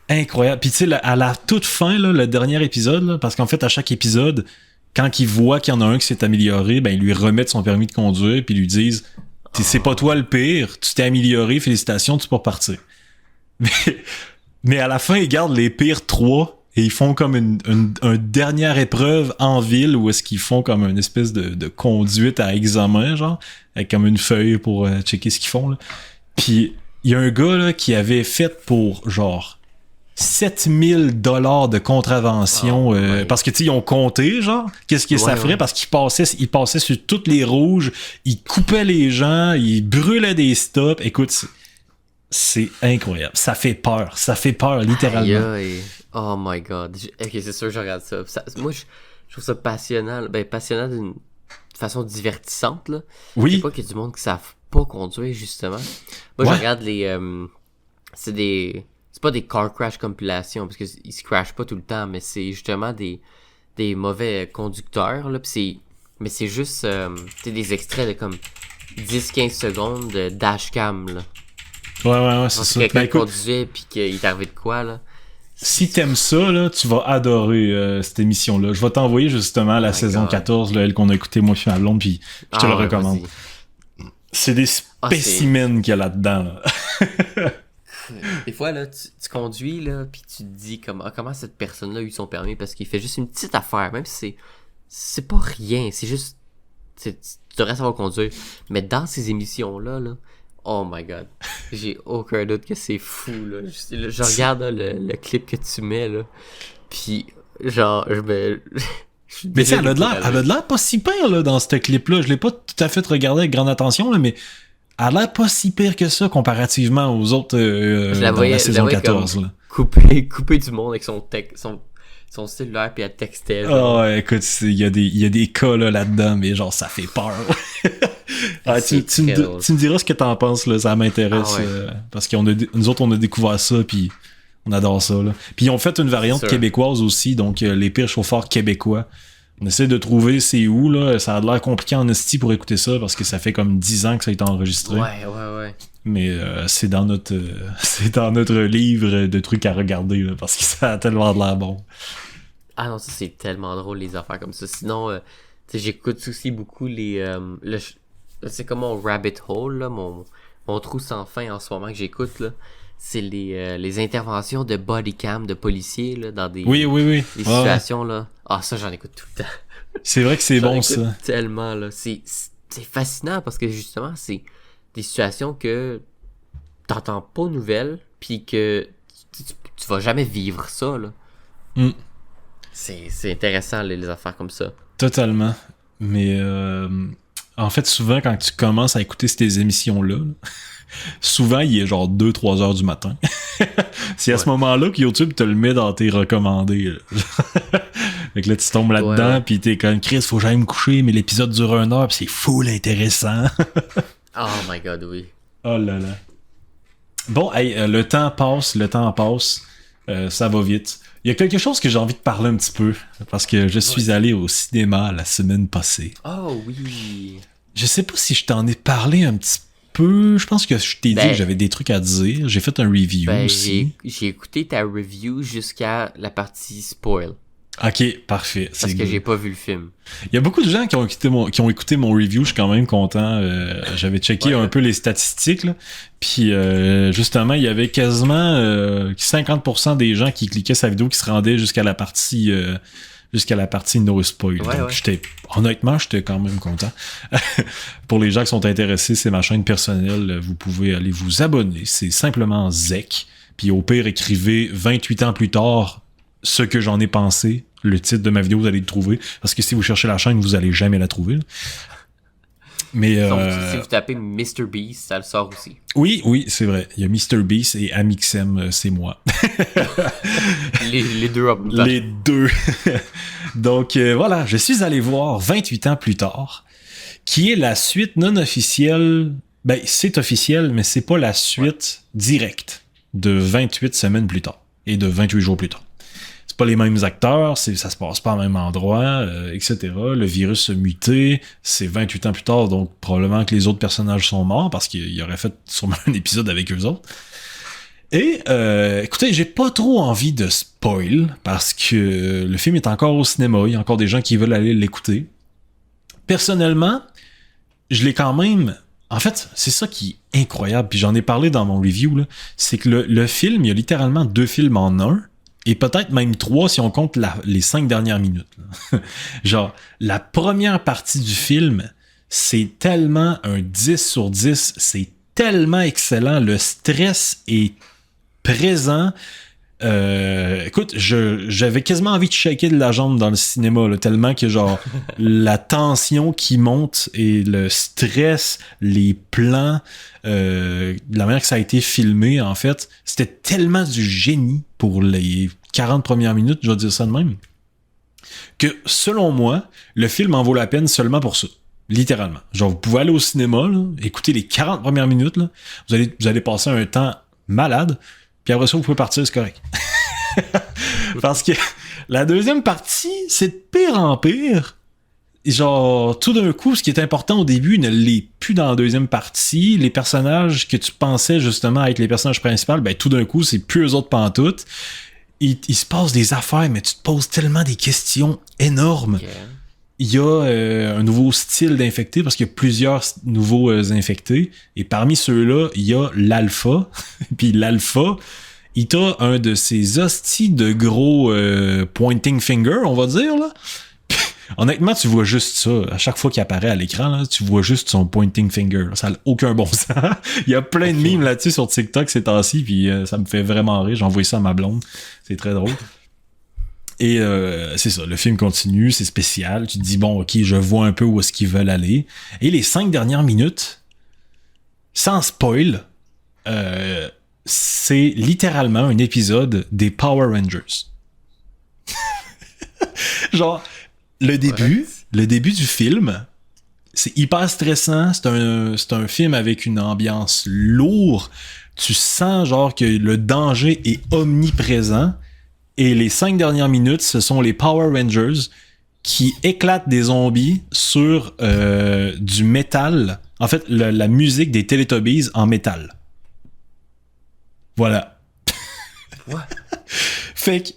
incroyable. Puis tu sais, à la toute fin, là, le dernier épisode, là, parce qu'en fait, à chaque épisode, quand ils voient qu'il y en a un qui s'est amélioré, ben ils lui remettent son permis de conduire, puis ils lui disent « C'est pas toi le pire, tu t'es amélioré, félicitations, tu peux repartir. » Mais à la fin, ils gardent les pires 3 et ils font comme une dernière épreuve en ville où est-ce qu'ils font comme une espèce de conduite à examen, genre, avec comme une feuille pour checker ce qu'ils font, là. Puis, il y a un gars, là, qui avait fait pour, genre, 7000 $ de contravention, parce que, tu sais, ils ont compté, genre, qu'est-ce que ça ferait, parce qu'ils passaient sur toutes les rouges, ils coupaient les gens, ils brûlaient des stops. Écoute, c'est incroyable. Ça fait peur, littéralement. Oh my god. Ok, c'est sûr, je regarde ça. Moi, je trouve ça passionnant. Ben, passionnant d'une façon divertissante, là. Oui. Je sais pas qu'il y a du monde qui savent pas conduire, justement. Moi, je regarde les... c'est pas des car crash compilations, parce qu'ils se crashent pas tout le temps, mais c'est justement des mauvais conducteurs, là. Mais c'est juste des extraits de comme 10-15 secondes de dashcam, là. Ouais, c'est ça. Quelqu'un conduisait pis qu'il est arrivé de quoi, là. Si t'aimes ça, là, tu vas adorer cette émission-là. Je vais t'envoyer justement la saison 14, là, elle qu'on a écouté moi puis ma blonde, puis je te le recommande. Vas-y. C'est des spécimens qu'il y a là-dedans. Là. Des fois, là, tu conduis, là, pis tu te dis comment cette personne-là a eu son permis parce qu'il fait juste une petite affaire, même si c'est pas rien, c'est juste tu devrais savoir conduire. Mais dans ces émissions-là, là, oh my god, j'ai aucun doute que c'est fou, là. Je regarde là, le clip que tu mets, là, pis genre, mais tu sais, elle a de l'air pas si pire, là, dans ce clip-là. Je l'ai pas tout à fait regardé avec grande attention, là, mais elle a l'air pas si pire que ça comparativement aux autres dans la saison 14. Là. Couper du monde avec son cellulaire puis elle textait. Oh, écoute, il y a des cas là-dedans, mais genre, ça fait peur. Tu me diras ce que t'en penses, là, ça m'intéresse. Parce que nous autres, on a découvert ça, puis on adore ça. Là. Puis ils ont fait une variante québécoise aussi, donc les pires chauffeurs québécois. On essaie de trouver c'est où, là. Ça a l'air compliqué en esti pour écouter ça, parce que ça fait comme 10 ans que ça a été enregistré. Ouais. Mais c'est dans notre c'est dans notre livre de trucs à regarder, là, parce que ça a tellement de l'air bon. Ah non, ça c'est tellement drôle les affaires comme ça. Sinon, tu sais, j'écoute aussi beaucoup c'est comme mon rabbit hole, là, mon trou sans fin en ce moment que j'écoute, là. C'est les interventions de body cam de policiers, là, dans des situations, là. Ah, ça, j'en écoute tout le temps. C'est vrai que c'est bon, ça. Tellement, là. C'est fascinant parce que, justement, c'est des situations que t'entends pas aux nouvelles, puis que tu vas jamais vivre ça, là. Mm. C'est intéressant, les affaires comme ça. Totalement. Mais en fait, souvent, quand tu commences à écouter ces émissions-là, souvent, il est genre 2-3 heures du matin. C'est à ce moment-là que YouTube te le met dans tes recommandés. Fait que là, tu tombes là-dedans, puis t'es comme, Chris, faut que j'aille me coucher, mais l'épisode dure 1 heure, puis c'est full intéressant. Oh my god, oui. Oh là là. Bon, hey, le temps passe, ça va vite. Il y a quelque chose que j'ai envie de parler un petit peu, parce que je suis allé au cinéma la semaine passée. Oh oui. Je sais pas si je t'en ai parlé un petit peu, je pense que je t'ai dit que j'avais des trucs à dire. J'ai fait un review aussi. J'ai écouté ta review jusqu'à la partie spoil. Ok, parfait. Parce que j'ai pas vu le film. Il y a beaucoup de gens qui ont écouté mon review, je suis quand même content. J'avais checké un peu les statistiques, là. Puis justement, il y avait quasiment 50% des gens qui cliquaient sa vidéo qui se rendaient jusqu'à la partie no spoil. Donc honnêtement, j'étais quand même content. Pour les gens qui sont intéressés, c'est ma chaîne personnelle, vous pouvez aller vous abonner. C'est simplement Zek. Puis au pire, écrivez 28 ans plus tard ce que j'en ai pensé. Le titre de ma vidéo, vous allez le trouver. Parce que si vous cherchez la chaîne, vous allez jamais la trouver. Mais donc, si vous tapez MrBeast, ça le sort aussi. Oui, c'est vrai. Il y a MrBeast et Amixem, c'est moi. les deux en même temps. Les deux. Donc voilà, je suis allé voir 28 ans plus tard, qui est la suite non officielle. Ben, c'est officiel, mais c'est pas la suite directe de 28 semaines plus tard et de 28 jours plus tard. C'est pas les mêmes acteurs, ça se passe pas au même endroit, etc. Le virus a muté, c'est 28 ans plus tard, donc probablement que les autres personnages sont morts parce qu'il aurait fait sûrement un épisode avec eux autres. Et écoutez, j'ai pas trop envie de spoil parce que le film est encore au cinéma, il y a encore des gens qui veulent aller l'écouter. Personnellement, je l'ai quand même... En fait, c'est ça qui est incroyable, puis j'en ai parlé dans mon review, là, c'est que le film, il y a littéralement 2 films en un, et peut-être même 3 si on compte les 5 dernières minutes. Genre, la première partie du film, c'est tellement un 10 sur 10, c'est tellement excellent, le stress est présent. Écoute, j'avais quasiment envie de shaker de la jambe dans le cinéma, là, tellement que genre la tension qui monte et le stress, les plans, la manière que ça a été filmé, en fait, c'était tellement du génie pour les 40 premières minutes, je vais dire ça de même, que selon moi, le film en vaut la peine seulement pour ça. Littéralement. Genre, vous pouvez aller au cinéma, là, écouter les 40 premières minutes, là, vous allez passer un temps malade, puis après ça, vous pouvez partir, c'est correct. Parce que la deuxième partie, c'est de pire en pire. Genre, tout d'un coup, ce qui est important au début ne l'est plus dans la deuxième partie. Les personnages que tu pensais justement être les personnages principaux, ben tout d'un coup, c'est plus eux autres pantoute. Il se passe des affaires, mais tu te poses tellement des questions énormes. Okay. Il y a un nouveau style d'infecté parce qu'il y a plusieurs nouveaux infectés. Et parmi ceux-là, il y a l'alpha. Puis l'alpha, il t'a un de ces hosties de gros pointing finger, on va dire, là. Puis, honnêtement, tu vois juste ça. À chaque fois qu'il apparaît à l'écran, là, tu vois juste son pointing finger. Ça n'a aucun bon sens. Il y a plein de mimes là-dessus sur TikTok ces temps-ci, puis ça me fait vraiment rire. J'ai envoyé ça à ma blonde. C'est très drôle. Et c'est ça, le film continue, c'est spécial. Tu te dis, bon, ok, je vois un peu où est-ce qu'ils veulent aller. Et les 5 dernières minutes, sans spoil, c'est littéralement un épisode des Power Rangers. Genre, le début du film, c'est hyper stressant. C'est un film avec une ambiance lourde. Tu sens genre que le danger est omniprésent. Et les 5 dernières minutes, ce sont les Power Rangers qui éclate des zombies sur du métal. En fait, la musique des Teletubbies en métal. Voilà. What? Fait que...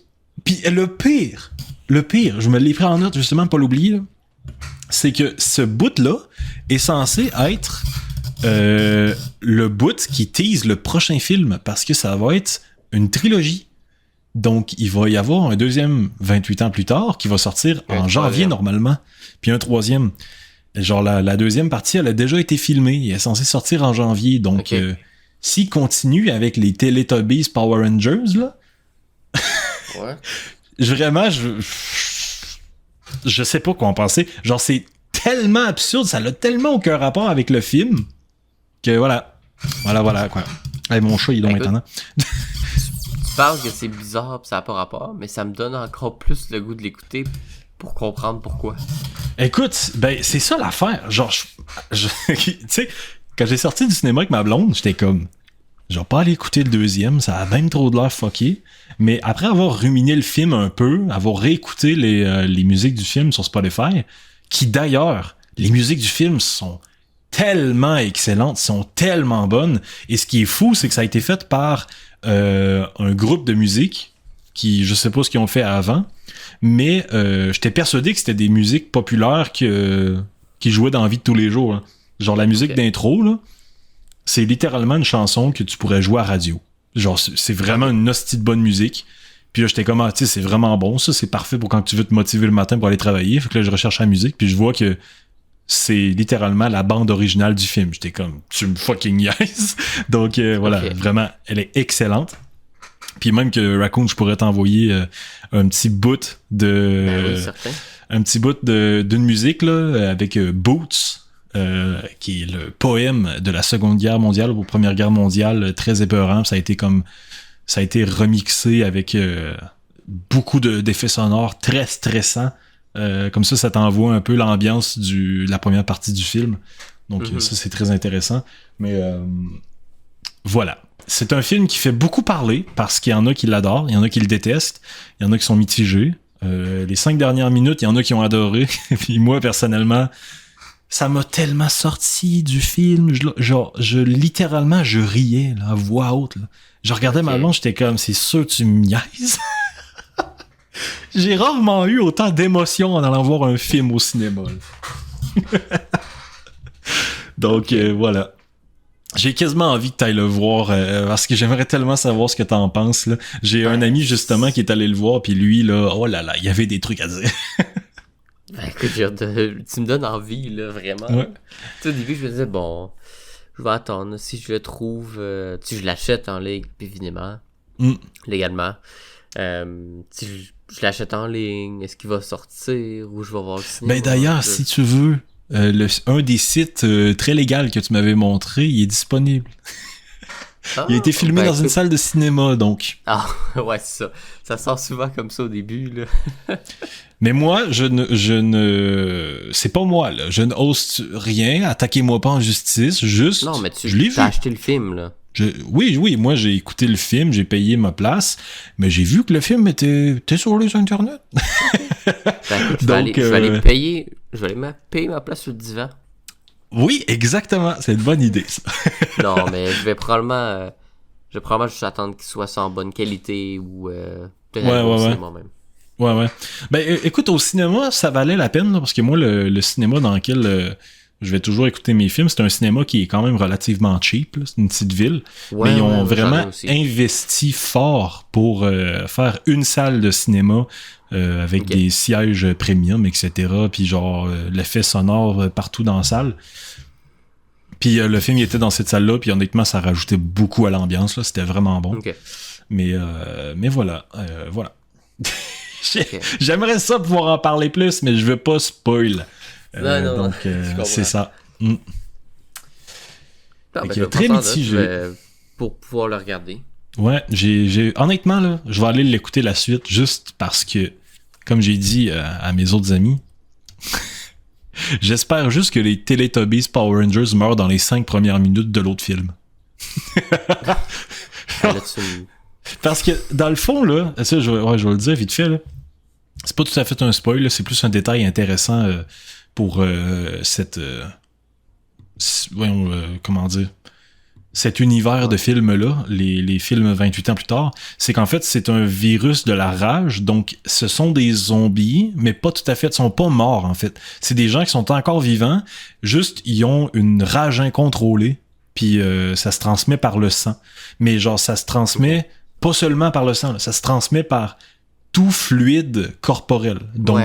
Puis le pire, je me l'ai pris en note justement pour pas l'oublier, là, c'est que ce bout-là est censé être le bout qui tease le prochain film, parce que ça va être une trilogie. Donc, il va y avoir un deuxième 28 ans plus tard qui va sortir en janvier normalement, puis un troisième. Genre, la deuxième partie, elle a déjà été filmée, elle est censée sortir en janvier. Donc, s'il continue avec les Teletubbies Power Rangers, là, Ouais. vraiment, je sais pas quoi en penser. Genre, c'est tellement absurde, ça n'a tellement aucun rapport avec le film que voilà, quoi. Hey, mon chat, il est donc étonnant. Tu parles que c'est bizarre pis ça n'a pas rapport, mais ça me donne encore plus le goût de l'écouter pour comprendre pourquoi. Écoute, ben, c'est ça l'affaire. Genre, tu sais, quand j'ai sorti du cinéma avec ma blonde, j'étais comme, je vais pas aller écouter le deuxième, ça a même trop de l'air fucké. Mais après avoir ruminé le film un peu, avoir réécouté les musiques du film sur Spotify, qui d'ailleurs, les musiques du film sont tellement excellentes, sont tellement bonnes. Et ce qui est fou, c'est que ça a été fait par un groupe de musique qui, je sais pas ce qu'ils ont fait avant, mais j'étais persuadé que c'était des musiques populaires qui jouaient dans la vie de tous les jours. Hein. Genre la musique d'intro, là, c'est littéralement une chanson que tu pourrais jouer à radio. Genre, c'est vraiment une hostie de bonne musique. Puis là, j'étais comme, tu sais, c'est vraiment bon, ça, c'est parfait pour quand tu veux te motiver le matin pour aller travailler. Fait que là, je recherche la musique, puis je vois que c'est littéralement la bande originale du film. J'étais comme, tu me fucking niaises. Donc, voilà, vraiment, elle est excellente. Puis même que Raccoon, je pourrais t'envoyer un petit bout de... certain. Un petit bout d'une musique, là, avec Boots, qui est le poème de la Seconde Guerre mondiale ou Première Guerre mondiale, très épeurant. Ça a été remixé avec beaucoup d'effets sonores très stressants. Comme ça t'envoie un peu l'ambiance de la première partie du film. Donc ça, c'est très intéressant. Mais voilà. C'est un film qui fait beaucoup parler parce qu'il y en a qui l'adorent, il y en a qui le détestent, il y en a qui sont mitigés. Les 5 dernières minutes, il y en a qui ont adoré. Puis moi, personnellement, ça m'a tellement sorti du film. Littéralement, je riais là, à voix haute. Là. Je regardais ma blonde, j'étais comme, c'est sûr tu me niaises. J'ai rarement eu autant d'émotions en allant voir un film au cinéma. Donc, voilà. J'ai quasiment envie que tu ailles le voir parce que j'aimerais tellement savoir ce que t'en penses. Là. J'ai un ami justement qui est allé le voir, puis lui, là, oh là là, il y avait des trucs à dire. Ben écoute, tu me donnes envie, là, vraiment. Ouais. Tu sais, au début, je me disais, bon, je vais attendre. Si je le trouve, si je l'achète en ligne, évidemment, légalement. Si je l'achète en ligne, est-ce qu'il va sortir ou je vais voir le cinéma? Ben d'ailleurs, si tu veux, un des sites très légal que tu m'avais montré, il est disponible. Il a été filmé dans une salle de cinéma, donc. Ah, ouais, c'est ça. Ça sort souvent comme ça au début, là. Mais moi, je ne... C'est pas moi, là. Je n'ose rien. Attaquez-moi pas en justice. Juste, non, mais tu as acheté le film, là. Oui, moi, j'ai écouté le film, j'ai payé ma place, mais j'ai vu que le film était sur les internets. Ben, je vais aller payer ma place sur le divan. Oui, exactement. C'est une bonne idée, ça. Non, mais je vais probablement juste attendre qu'il soit en bonne qualité ou peut-être au cinéma même. Ouais. Ben, écoute, au cinéma, ça valait la peine, là, parce que moi, le cinéma dans lequel je vais toujours écouter mes films, c'est un cinéma qui est quand même relativement cheap, là, c'est une petite ville, mais ils ont vraiment investi fort pour faire une salle de cinéma avec des sièges premium, etc., puis genre l'effet sonore partout dans la salle. Puis le film il était dans cette salle-là, puis honnêtement, ça rajoutait beaucoup à l'ambiance, là, c'était vraiment bon. Mais voilà. J'aimerais ça pouvoir en parler plus, mais je veux pas spoil. Non, donc, c'est ça. Non, ben, très mitigé. Pour pouvoir le regarder. Ouais, honnêtement, là, je vais aller l'écouter la suite juste parce que, comme j'ai dit à mes autres amis, j'espère juste que les Teletubbies Power Rangers meurent dans les 5 premières minutes de l'autre film. Parce que, dans le fond, là, ça, je vais le dire vite fait, là, c'est pas tout à fait un spoil, là, c'est plus un détail intéressant pour voyons, comment dire, cet univers de films-là, les films 28 ans plus tard, c'est qu'en fait, c'est un virus de la rage, donc ce sont des zombies, mais pas tout à fait, ils sont pas morts, en fait. C'est des gens qui sont encore vivants, juste, ils ont une rage incontrôlée, puis ça se transmet par le sang. Mais genre, ça se transmet pas seulement par le sang, là, ça se transmet par tout fluide corporel. Donc,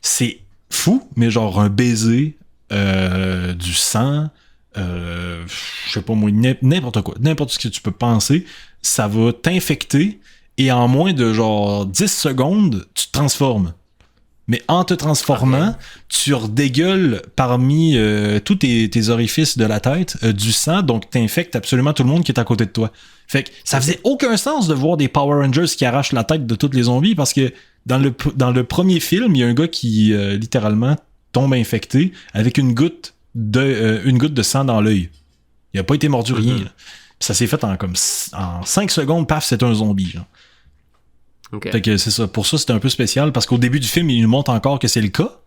c'est fou, mais genre un baiser, du sang, je sais pas moi, n'importe quoi, n'importe ce que tu peux penser, ça va t'infecter et en moins de genre 10 secondes, tu te transformes. Mais en te transformant, tu redégueules parmi tous tes orifices de la tête du sang, donc t'infectes absolument tout le monde qui est à côté de toi. Fait que ça faisait aucun sens de voir des Power Rangers qui arrachent la tête de tous les zombies parce que dans le premier film, il y a un gars qui littéralement tombe infecté avec une goutte de sang dans l'œil. Il a pas été mordu rien. Là. Ça s'est fait en 5 secondes, paf, c'est un zombie. Genre. Okay. Fait que c'est ça. Pour ça, c'était un peu spécial parce qu'au début du film, il nous montre encore que c'est le cas.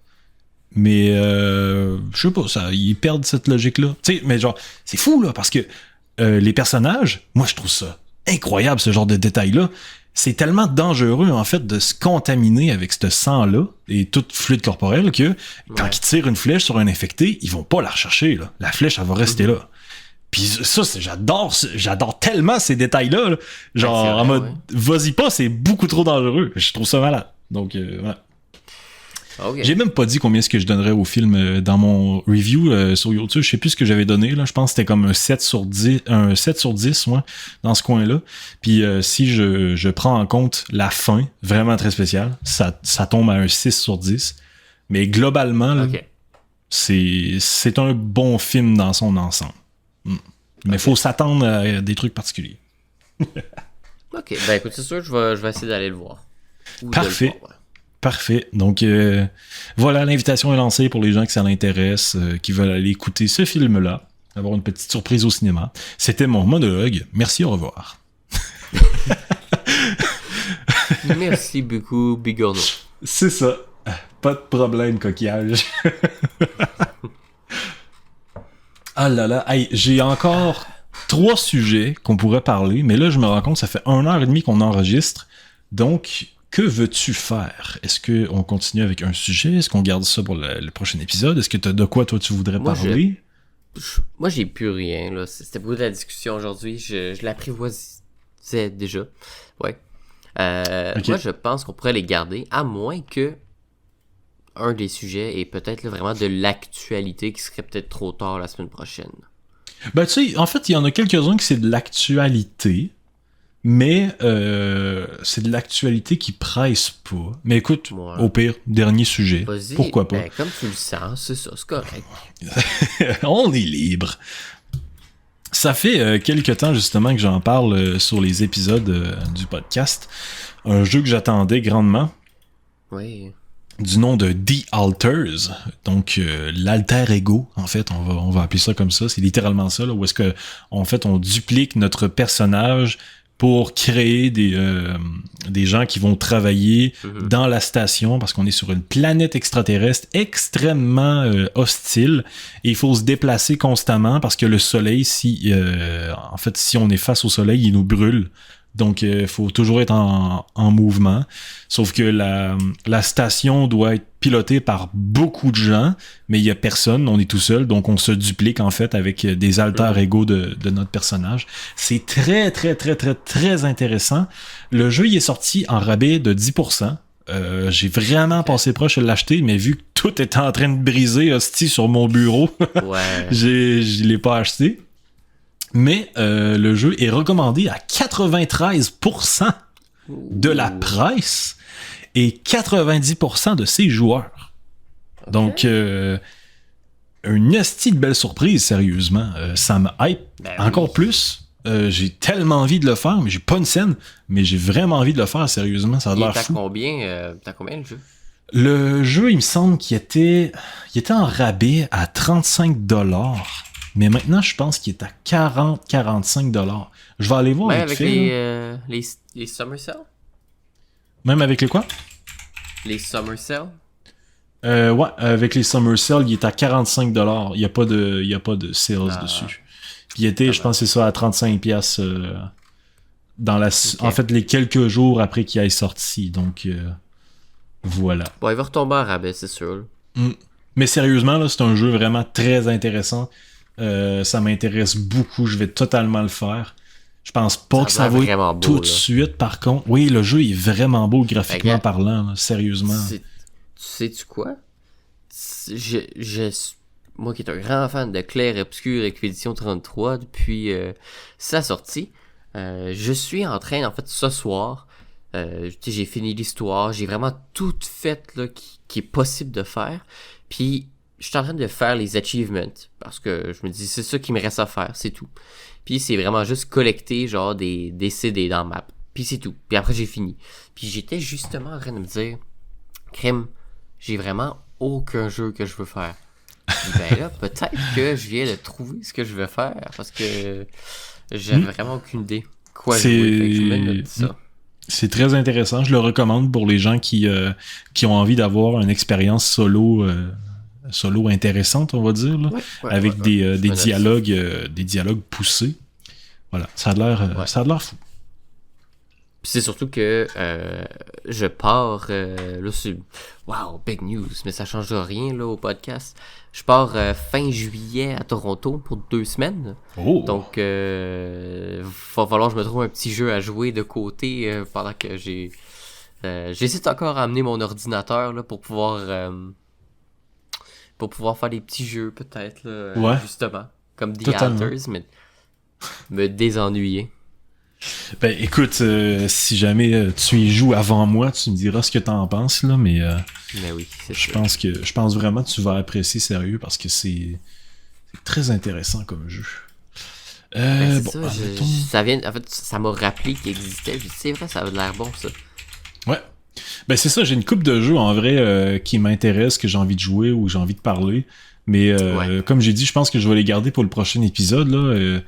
Mais je sais pas, ils perdent cette logique-là. Tu sais, mais genre, c'est fou là, parce que les personnages, moi je trouve ça incroyable ce genre de détails-là. C'est tellement dangereux, en fait, de se contaminer avec ce sang-là et tout fluide corporel que quand ils tirent une flèche sur un infecté, ils vont pas la rechercher, là. La flèche, elle va rester là. Puis ça, j'adore tellement ces détails-là. Là. Genre, en mode, vas-y pas, c'est beaucoup trop dangereux. Je trouve ça malade. Donc, voilà. Okay. J'ai même pas dit combien est-ce que je donnerais au film dans mon review sur YouTube. Je sais plus ce que j'avais donné. Là. Je pense que c'était comme un 7 sur 10, moi, dans ce coin-là. Puis si je prends en compte la fin, vraiment très spéciale, ça tombe à un 6 sur 10. Mais globalement, là, c'est un bon film dans son ensemble. Mais il faut s'attendre à des trucs particuliers. Ok, ben écoute, c'est sûr, je vais essayer d'aller le voir. Parfait. Parfait. Donc, voilà, l'invitation est lancée pour les gens que ça l'intéresse, qui veulent aller écouter ce film-là, avoir une petite surprise au cinéma. C'était mon monologue. Merci, au revoir. Merci beaucoup, Bigorneau. C'est ça. Pas de problème, coquillage. Ah là là. Hey, j'ai encore 3 sujets qu'on pourrait parler, mais là, je me rends compte, ça fait 1h30 qu'on enregistre. Donc... Que veux-tu faire? Est-ce qu'on continue avec un sujet? Est-ce qu'on garde ça pour le prochain épisode? Est-ce que t'as de quoi, toi, tu voudrais parler? Moi, j'ai plus rien, là. C'était beaucoup de la discussion aujourd'hui. Je l'apprivoisais déjà. Ouais. Moi, je pense qu'on pourrait les garder, à moins que un des sujets est peut-être là, vraiment de l'actualité qui serait peut-être trop tard la semaine prochaine. Ben, tu sais, en fait, il y en a quelques-uns qui c'est de l'actualité. Mais c'est de l'actualité qui presse pas. Mais écoute, au pire, dernier sujet. Vas-y, pourquoi pas? Ben, comme tu le sens, c'est ça, c'est correct. On est libre. Ça fait quelques temps justement que j'en parle sur les épisodes du podcast. Un jeu que j'attendais grandement. Oui. Du nom de The Alters, donc l'alter ego, en fait, on va appeler ça comme ça. C'est littéralement ça, là, où est-ce que en fait on duplique notre personnage pour créer des gens qui vont travailler dans la station, parce qu'on est sur une planète extraterrestre extrêmement hostile, et il faut se déplacer constamment, parce que le soleil, si on est face au soleil, il nous brûle. Donc, il faut toujours être en mouvement. Sauf que la station doit être pilotée par beaucoup de gens, mais il n'y a personne, on est tout seul, donc on se duplique en fait avec des alter ego de notre personnage. C'est très, très, très, très, très intéressant. Le jeu, il est sorti en rabais de 10%. J'ai vraiment passé proche de l'acheter, mais vu que tout était en train de briser, hostie, sur mon bureau, je l'ai pas acheté. Mais le jeu est recommandé à 93% de la presse et 90% de ses joueurs. Okay. Donc, une hostie de belle surprise, sérieusement. Ça me hype encore plus. J'ai tellement envie de le faire, mais j'ai pas une scène, mais j'ai vraiment envie de le faire, sérieusement. Ça a l'air fou. T'as combien le jeu? Le jeu, il me semble qu'il était en rabais à 35$. Mais maintenant, je pense qu'il est à 40-45$. Je vais aller voir avec les Summer Sale? Même avec les quoi? Les Summer Sale? Ouais, avec les Summer Sale, il est à 45$. Il n'y a pas de sales dessus. Puis il était, je pense, c'est ça, à 35$ en fait, les quelques jours après qu'il ait sorti. Donc, voilà. Bon, il va retomber en rabais, c'est sûr. Mais sérieusement, là, c'est un jeu vraiment très intéressant. Ça m'intéresse beaucoup. Je vais totalement le faire. Je pense pas que ça va être beau, tout de suite, par contre. Oui, le jeu est vraiment beau graphiquement parlant, là, sérieusement. Tu sais-tu quoi? Moi qui est un grand fan de Clair Obscur Expédition 33 depuis sa sortie, je suis en train, en fait, ce soir, j'ai fini l'histoire, j'ai vraiment tout fait là, qui est possible de faire. Puis, je suis en train de faire les achievements, parce que je me dis, c'est ça qui me reste à faire, c'est tout. Puis, c'est vraiment juste collecter, genre, des CD dans la map. Puis, c'est tout. Puis après, j'ai fini. Puis, j'étais justement en train de me dire, crème, j'ai vraiment aucun jeu que je veux faire. Puis, ben là, peut-être que je viens de trouver ce que je veux faire, parce que j'avais vraiment aucune idée quoi jouer. Fait que je me note ça. C'est très intéressant. Je le recommande pour les gens qui ont envie d'avoir une expérience solo intéressante, on va dire, là, avec des dialogues poussés. Voilà, ça a l'air fou. Puis c'est surtout que je pars là, wow, big news, mais ça change rien là au podcast. Je pars fin juillet à Toronto pour 2 semaines. Oh. Donc va falloir que je me trouve un petit jeu à jouer de côté pendant que j'hésite encore à amener mon ordinateur là pour pouvoir faire des petits jeux peut-être là, justement comme The Alters, mais me désennuyer. Ben écoute, si jamais tu y joues avant moi, tu me diras ce que t'en penses là, mais oui, je pense vraiment que tu vas apprécier sérieux parce que c'est très intéressant comme jeu. Ça vient, en fait, ça m'a rappelé qu'il existait. C'est vrai, ça a l'air bon ça. Ouais. Ben c'est ça, j'ai une couple de jeux en vrai qui m'intéressent, que j'ai envie de jouer ou j'ai envie de parler, mais comme j'ai dit, je pense que je vais les garder pour le prochain épisode là.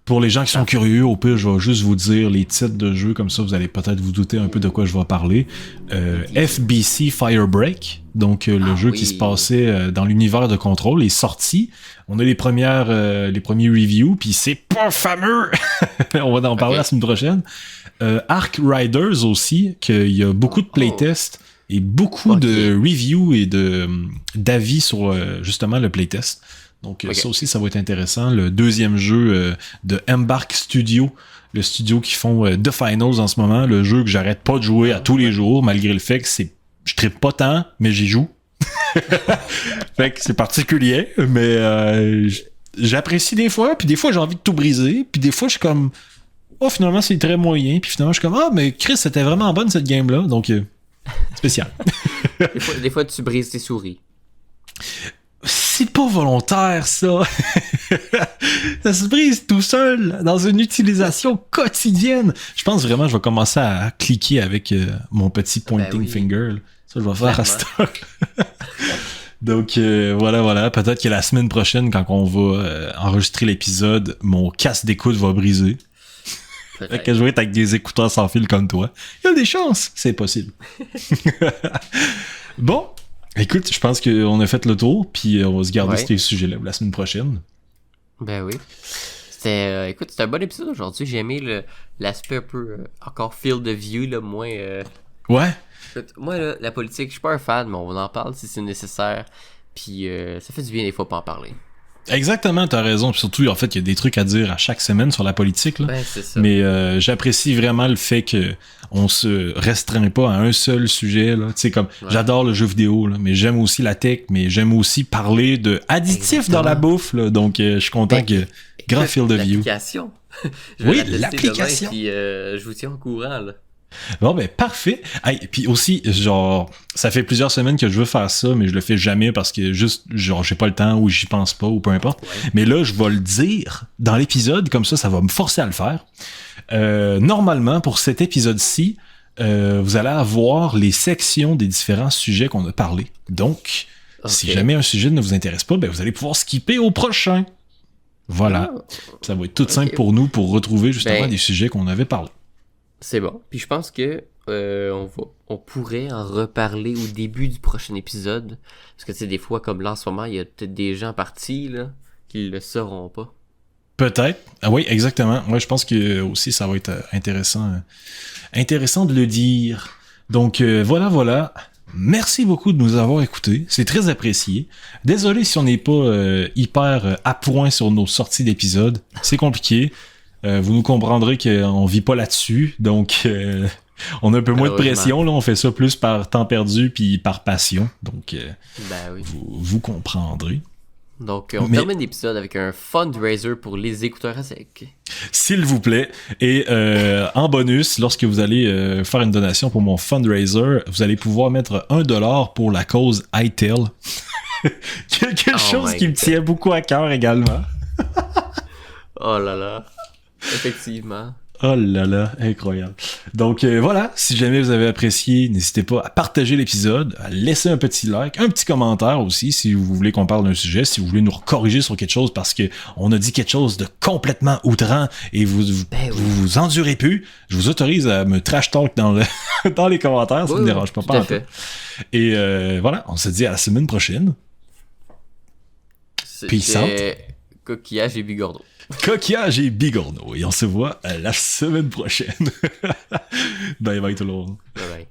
Pour les gens qui sont curieux, au pire, je vais juste vous dire les titres de jeux, comme ça vous allez peut-être vous douter un peu de quoi je vais parler. FBC Firebreak, donc le jeu qui se passait dans l'univers de Control, est sorti. On a les premiers reviews, puis c'est pas fameux! On va en parler la semaine prochaine. Ark Riders aussi, qu'il y a beaucoup de playtests et beaucoup de reviews et d'avis sur justement le playtest. Donc ça aussi, ça va être intéressant. Le deuxième jeu de Embark Studio, le studio qui font The Finals en ce moment, le jeu que j'arrête pas de jouer à tous les jours, malgré le fait que je trippe pas tant, mais j'y joue. Fait que c'est particulier, mais j'apprécie des fois, puis des fois j'ai envie de tout briser, puis des fois je suis comme finalement c'est très moyen, puis finalement je suis comme mais Chris, c'était vraiment bonne cette game-là, donc spécial. des fois tu brises tes souris. C'est pas volontaire, ça. Ça se brise tout seul dans une utilisation quotidienne. Je pense vraiment que je vais commencer à cliquer avec mon petit pointing finger. Ça, je vais faire à stock. Donc, voilà. Peut-être que la semaine prochaine, quand on va enregistrer l'épisode, mon casque d'écoute va briser. Fait que je vais être avec des écouteurs sans fil comme toi. Il y a des chances. C'est possible. Bon. Écoute, je pense qu'on a fait le tour, puis on va se garder ces sujets-là la semaine prochaine. Ben oui. C'était un bon épisode aujourd'hui. J'ai aimé l'aspect un peu encore field of view, là, moins... Ouais. Écoute, moi, là, la politique, je suis pas un fan, mais on en parle si c'est nécessaire. Puis ça fait du bien des fois pas en parler. Exactement, t'as raison. Puis surtout, en fait, il y a des trucs à dire à chaque semaine sur la politique. Là. Ben, c'est ça. Mais j'apprécie vraiment le fait que on se restreint pas à un seul sujet. Là. Tu sais, comme j'adore le jeu vidéo, là, mais j'aime aussi la tech, mais j'aime aussi parler de additifs dans la bouffe. Là. Donc, je suis content que grand field of view. L'application. L'application. Puis je vous tiens au courant, là. Bon, ben, parfait. Hey, puis aussi, genre, ça fait plusieurs semaines que je veux faire ça, mais je le fais jamais parce que juste, genre, j'ai pas le temps ou j'y pense pas ou peu importe. Ouais. Mais là, je vais le dire dans l'épisode, comme ça va me forcer à le faire. Normalement, pour cet épisode-ci, vous allez avoir les sections des différents sujets qu'on a parlé. Donc, si jamais un sujet ne vous intéresse pas, ben, vous allez pouvoir skipper au prochain. Voilà. Ça va être tout simple pour nous pour retrouver justement des sujets qu'on avait parlé. C'est bon. Puis je pense que on on pourrait en reparler au début du prochain épisode. Parce que, tu sais, des fois, comme là, en ce moment, il y a peut-être des gens partis, là, qui le sauront pas. Peut-être. Ah oui, exactement. Moi, je pense que aussi, ça va être intéressant de le dire. Donc, voilà. Merci beaucoup de nous avoir écoutés. C'est très apprécié. Désolé si on n'est pas hyper à point sur nos sorties d'épisodes. C'est compliqué. Vous nous comprendrez qu'on vit pas là-dessus. Donc, on a un peu moins de pression. Là, on fait ça plus par temps perdu puis par passion. Donc, oui. vous comprendrez. Donc, on termine l'épisode avec un fundraiser pour les écouteurs à sec. S'il vous plaît. Et en bonus, lorsque vous allez faire une donation pour mon fundraiser, vous allez pouvoir mettre $1 pour la cause ITEL. Quelque chose qui me tient beaucoup à cœur également. Oh là là. Effectivement. Oh là là, incroyable. Donc voilà, si jamais vous avez apprécié, n'hésitez pas à partager l'épisode, à laisser un petit like, un petit commentaire aussi si vous voulez qu'on parle d'un sujet, si vous voulez nous corriger sur quelque chose parce que on a dit quelque chose de complètement outrant et vous endurez plus, je vous autorise à me trash talk dans les commentaires, ça me dérange pas. Et voilà, on se dit à la semaine prochaine. Peace out. Coquillage et Bigorneau. Coquillage et Bigorneau. Et on se voit la semaine prochaine. Bye bye tout le monde. Bye bye.